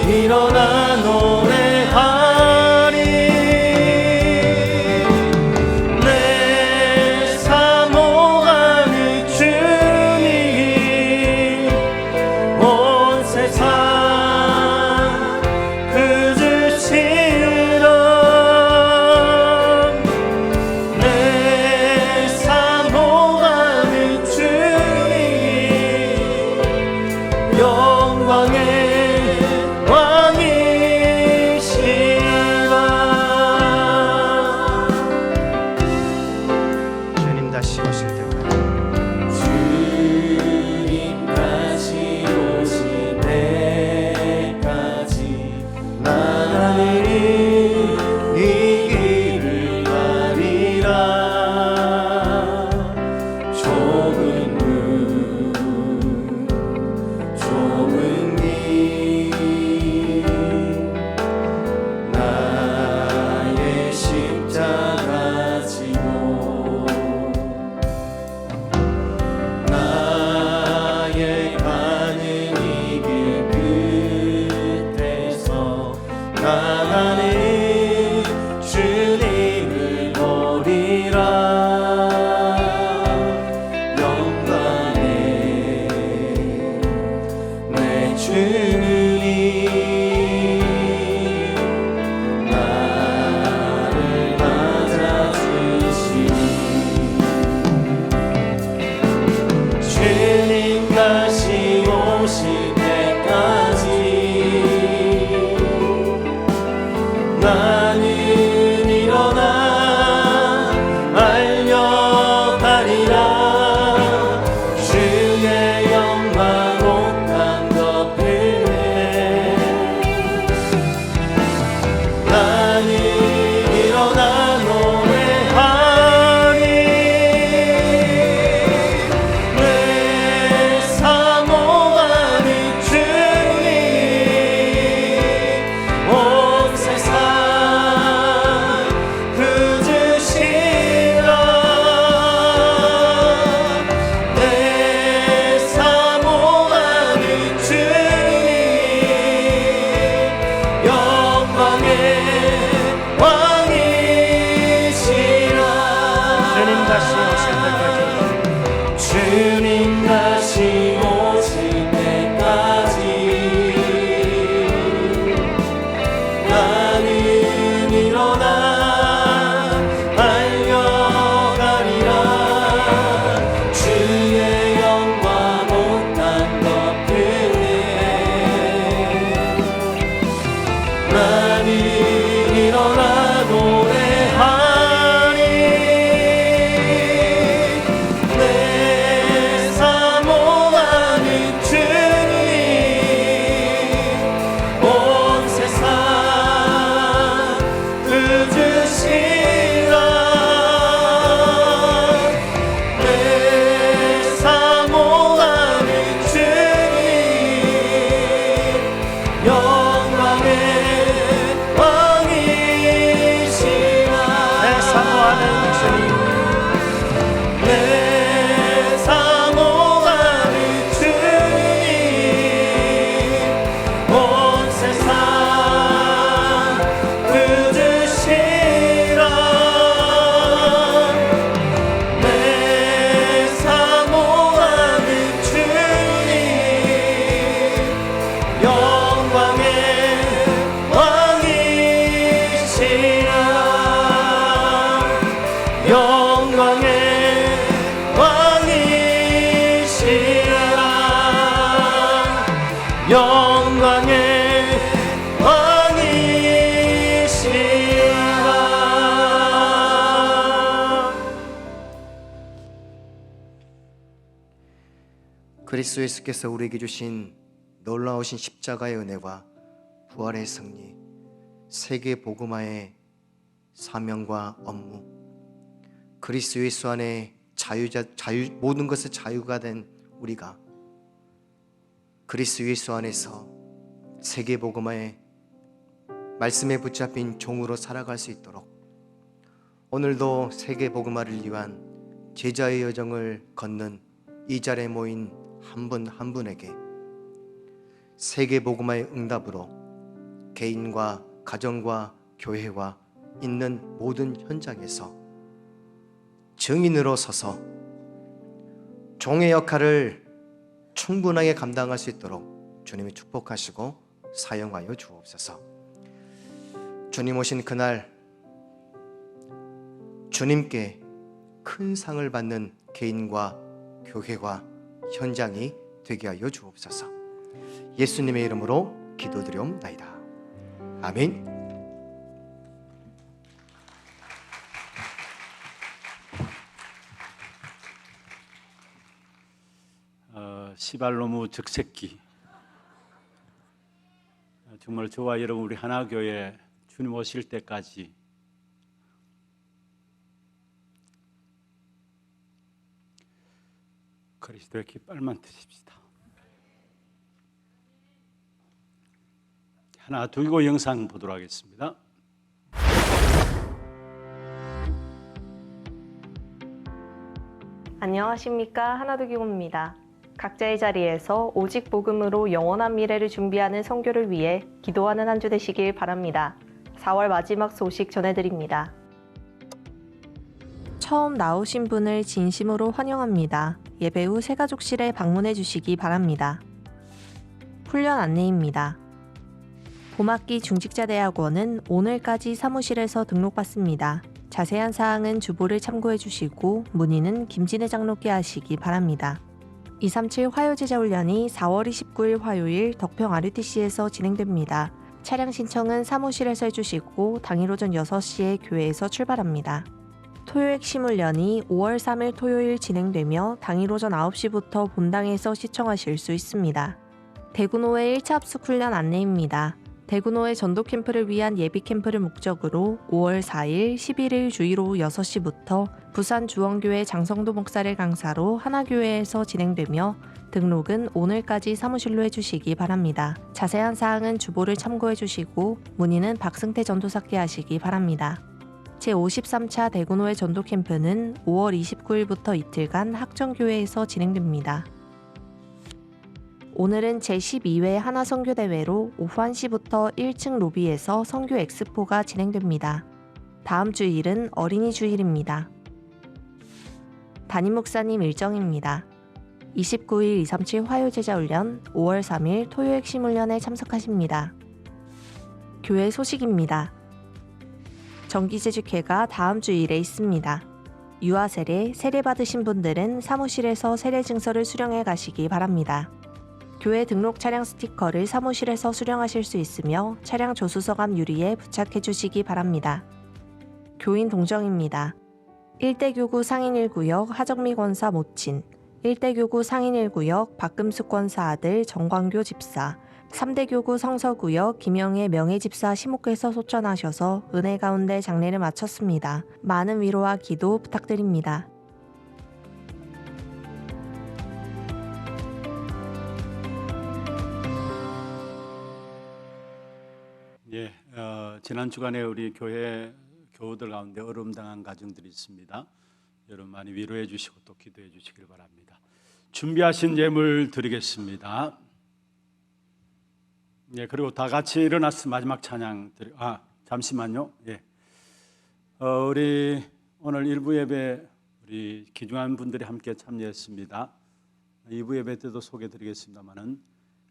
일어나 노래하리. 내 사모하는 주님 온 세상 내 사모하는 주님 영광의 왕이시라. 주님 다시 오실 때까지 주님 다시 오실 때까지 나는 이 길을 가리라. 좁은 문 좁은 길 나의 십자가 지고 나의 가는 이 길 끝에서 나가는 주님을 보리라. 영광의 내 주님 나를 맞아주시니 주님 다시 오실 때까지 나는 일어나 알려가리라. 주의 영광 못한 덮을래. 나는 일어나 노래하리. 내 사모하는 주님 온 세상 그주시라. 내 사모하는 주님 영광의 왕이시라. 주님 다시 오실 때까지 주님 다시 오실 때까지 나는 일어나 달려가리라. 주의 영광 못한 덮을래. 나는 일어나 노래하리. 내 사모하는 주님 온 세상 그주시라. 내 사모하는 주님 영광의 왕이시라. 내 사모하는 주님 내 사모하는 주님 온 세상 그주시라. 내 그리스도 예수께서 우리에게 주신 놀라우신 십자가의 은혜와 부활의 승리, 세계 복음화의 사명과 업무, 그리스도 예수 안에 모든 것의 자유가 된 우리가 그리스도 예수 안에서 세계 복음화의 말씀에 붙잡힌 종으로 살아갈 수 있도록 오늘도 세계 복음화를 위한 제자의 여정을 걷는 이 자리에 모인 한 분 한 분에게 세계 복음화의 응답으로 개인과 가정과 교회와 있는 모든 현장에서 증인으로 서서 종의 역할을 충분하게 감당할 수 있도록 주님이 축복하시고 사용하여 주옵소서. 주님 오신 그날 주님께 큰 상을 받는 개인과 교회와 현장이 되게 하여 주옵소서. 예수님의 이름으로 기도드리옵나이다. 아멘. 시발로무 적색기. 정말 저와 여러분 우리 하나교회 주님 오실 때까지 그리스도의 깃발만 드십시다. 하나 두고 영상 보도록 하겠습니다. 안녕하십니까, 하나두기고입니다. 각자의 자리에서 오직 복음으로 영원한 미래를 준비하는 선교를 위해 기도하는 한 주 되시길 바랍니다. 4월 마지막 소식 전해드립니다. 처음 나오신 분을 진심으로 환영합니다. 예배 후 새가족실에 방문해 주시기 바랍니다. 훈련 안내입니다. 봄학기 중직자대학원은 오늘까지 사무실에서 등록받습니다. 자세한 사항은 주보를 참고해 주시고 문의는 김진애 장로께 하시기 바랍니다. 237 화요제자 훈련이 4월 29일 화요일 덕평 RUTC에서 진행됩니다. 차량 신청은 사무실에서 해주시고 당일 오전 6시에 교회에서 출발합니다. 토요 핵심 훈련이 5월 3일 토요일 진행되며 당일 오전 9시부터 본당에서 시청하실 수 있습니다. 대구노회 1차 합숙 훈련 안내입니다. 대구노회 전도 캠프를 위한 예비 캠프를 목적으로 5월 4일, 11일 주일 오후 6시부터 부산 주원교회 장성도 목사를 강사로 하나교회에서 진행되며 등록은 오늘까지 사무실로 해주시기 바랍니다. 자세한 사항은 주보를 참고해 주시고 문의는 박승태 전도사께 하시기 바랍니다. 제53차 대구노회 전도 캠프는 5월 29일부터 이틀간 학정교회에서 진행됩니다. 오늘은 제12회 하나선교대회로 오후 1시부터 1층 로비에서 선교 엑스포가 진행됩니다. 다음 주일은 어린이 주일입니다. 담임 목사님 일정입니다. 29일 237 화요제자훈련, 5월 3일 토요 핵심 훈련에 참석하십니다. 교회 소식입니다. 정기제주회가 다음 주일에 있습니다. 유아 세례 받으신 분들은 사무실에서 세례 증서를 수령해 가시기 바랍니다. 교회 등록 차량 스티커를 사무실에서 수령하실 수 있으며 차량 조수석 유리에 부착해 주시기 바랍니다. 교인 동정입니다. 1대 교구 상인 1구역 하정미 권사 모친, 1대 교구 상인 1구역 박금숙 권사 아들 정광교 집사, 3대 교구 성서구역 김영애 명예집사 시목께서 소천하셔서 은혜 가운데 장례를 마쳤습니다. 많은 위로와 기도 부탁드립니다. 지난 주간에 우리 교회 교우들 가운데 어려움당한 가정들이 있습니다. 여러분 많이 위로해 주시고 또 기도해 주시길 바랍니다. 준비하신 예물 드리겠습니다. 그리고 다 같이 일어나서 마지막 찬양 잠시만요. 우리 오늘 1부 예배 우리 귀중한 분들이 함께 참여했습니다. 2부 예배 때도 소개해 드리겠습니다만은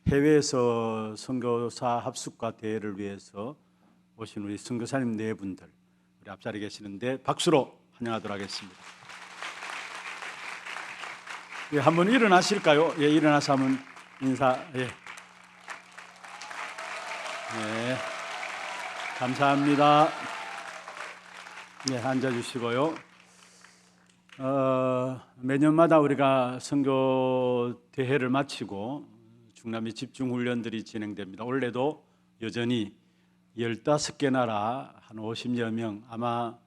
해외에서 선교사 합숙과 대회를 위해서 오신 우리 선교사님 네 분들 우리 앞자리에 계시는데 박수로 환영하도록 하겠습니다. 한번 일어나실까요? 일어나서 한번 인사. 감사합니다. 앉아주시고요. 매년마다 우리가 선교 대회를 마치고 중남미 집중 훈련들이 진행됩니다. 올해도 여전히 15개 나라 한 50여 명, 아마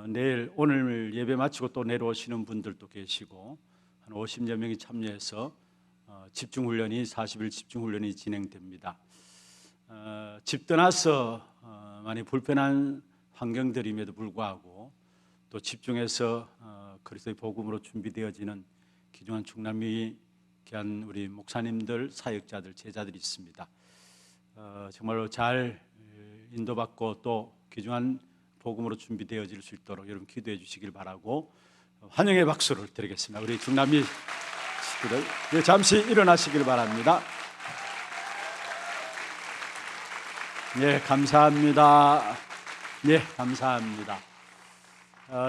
내일 오늘 예배 마치고 또 내려오시는 분들도 계시고 한 50여 명이 참여해서 집중 훈련이 40일 집중 훈련이 진행됩니다. 집 떠나서 많이 불편한 환경들임에도 불구하고 또 집중해서 그리스도의 복음으로 준비되어지는 귀중한 중남미 귀한 우리 목사님들, 사역자들, 제자들이 있습니다. 정말로 잘 인도받고 또 귀중한 복음으로 준비되어질 수 있도록 여러분 기도해 주시길 바라고 환영의 박수를 드리겠습니다. 우리 중남미 식구들 잠시 일어나시길 바랍니다. 네, 감사합니다. 네, 감사합니다.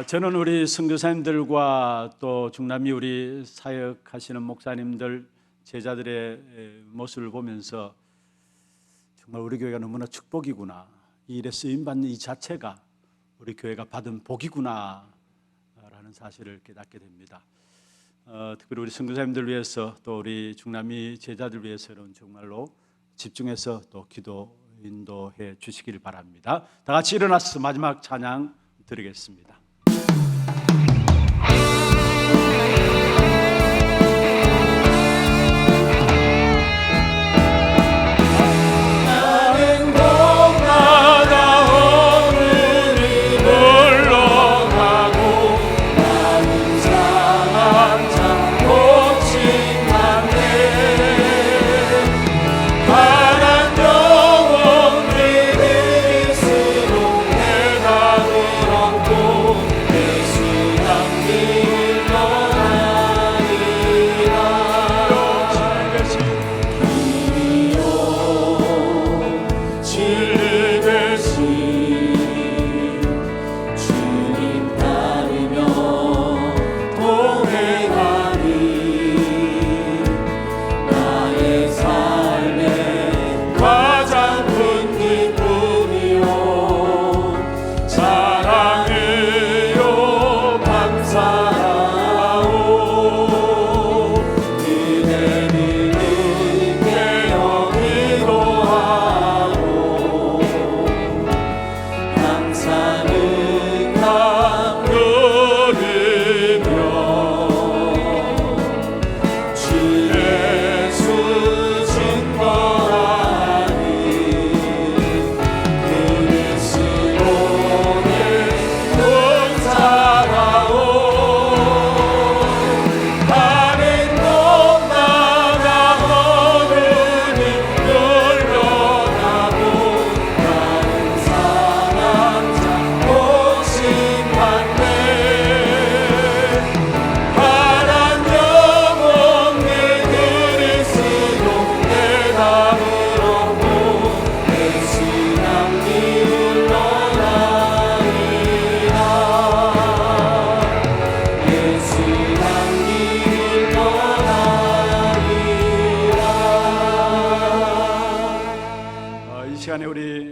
저는 우리 선교사님들과 또 중남미 우리 사역하시는 목사님들, 제자들의 모습을 보면서 정말 우리 교회가 너무나 축복이구나, 이 일에 쓰임받는 이 자체가 우리 교회가 받은 복이구나 라는 사실을 깨닫게 됩니다. 특별히 우리 선교사님들 위해서 또 우리 중남미 제자들 위해서는 정말로 집중해서 또 기도 인도해 주시길 바랍니다. 다 같이 일어나서 마지막 찬양 드리겠습니다.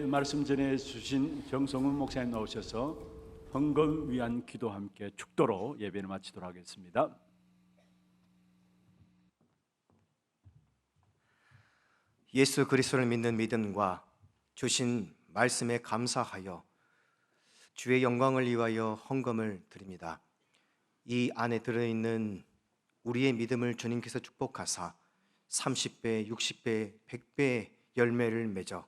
말씀 전해 주신 정성훈 목사님 나오셔서 헌금 위한 기도와 함께 축도로 예배를 마치도록 하겠습니다. 예수 그리스도를 믿는 믿음과 주신 말씀에 감사하여 주의 영광을 위하여 헌금을 드립니다. 이 안에 들어있는 우리의 믿음을 주님께서 축복하사 30배, 60배, 100배의 열매를 맺어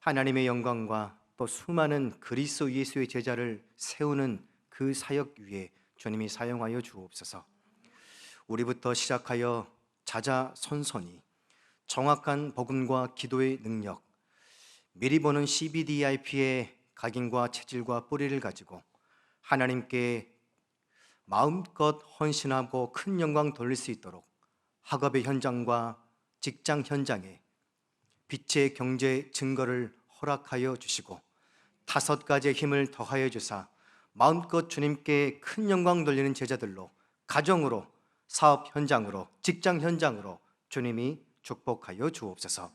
하나님의 영광과 또 수많은 그리스도 예수의 제자를 세우는 그 사역 위에 주님이 사용하여 주옵소서. 우리부터 시작하여 자자손손이 정확한 복음과 기도의 능력, 미리 보는 CBDIP의 각인과 체질과 뿌리를 가지고 하나님께 마음껏 헌신하고 큰 영광 돌릴 수 있도록 학업의 현장과 직장 현장에 빛의 경제 증거를 허락하여 주시고 5가지의 힘을 더하여 주사 마음껏 주님께 큰 영광 돌리는 제자들로 가정으로 사업 현장으로 직장 현장으로 주님이 축복하여 주옵소서.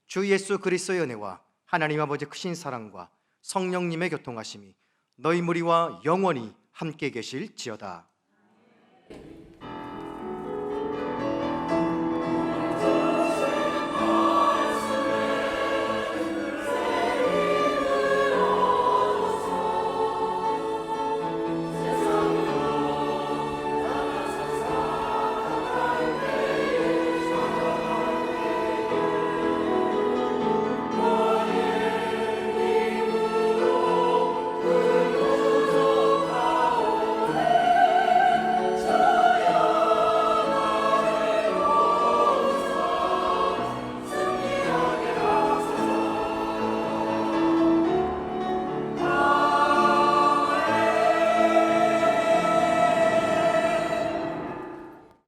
주 예수 그리스도의 은혜와 하나님 아버지 크신 사랑과 성령님의 교통하심이 너희 무리와 영원히 함께 계실지어다.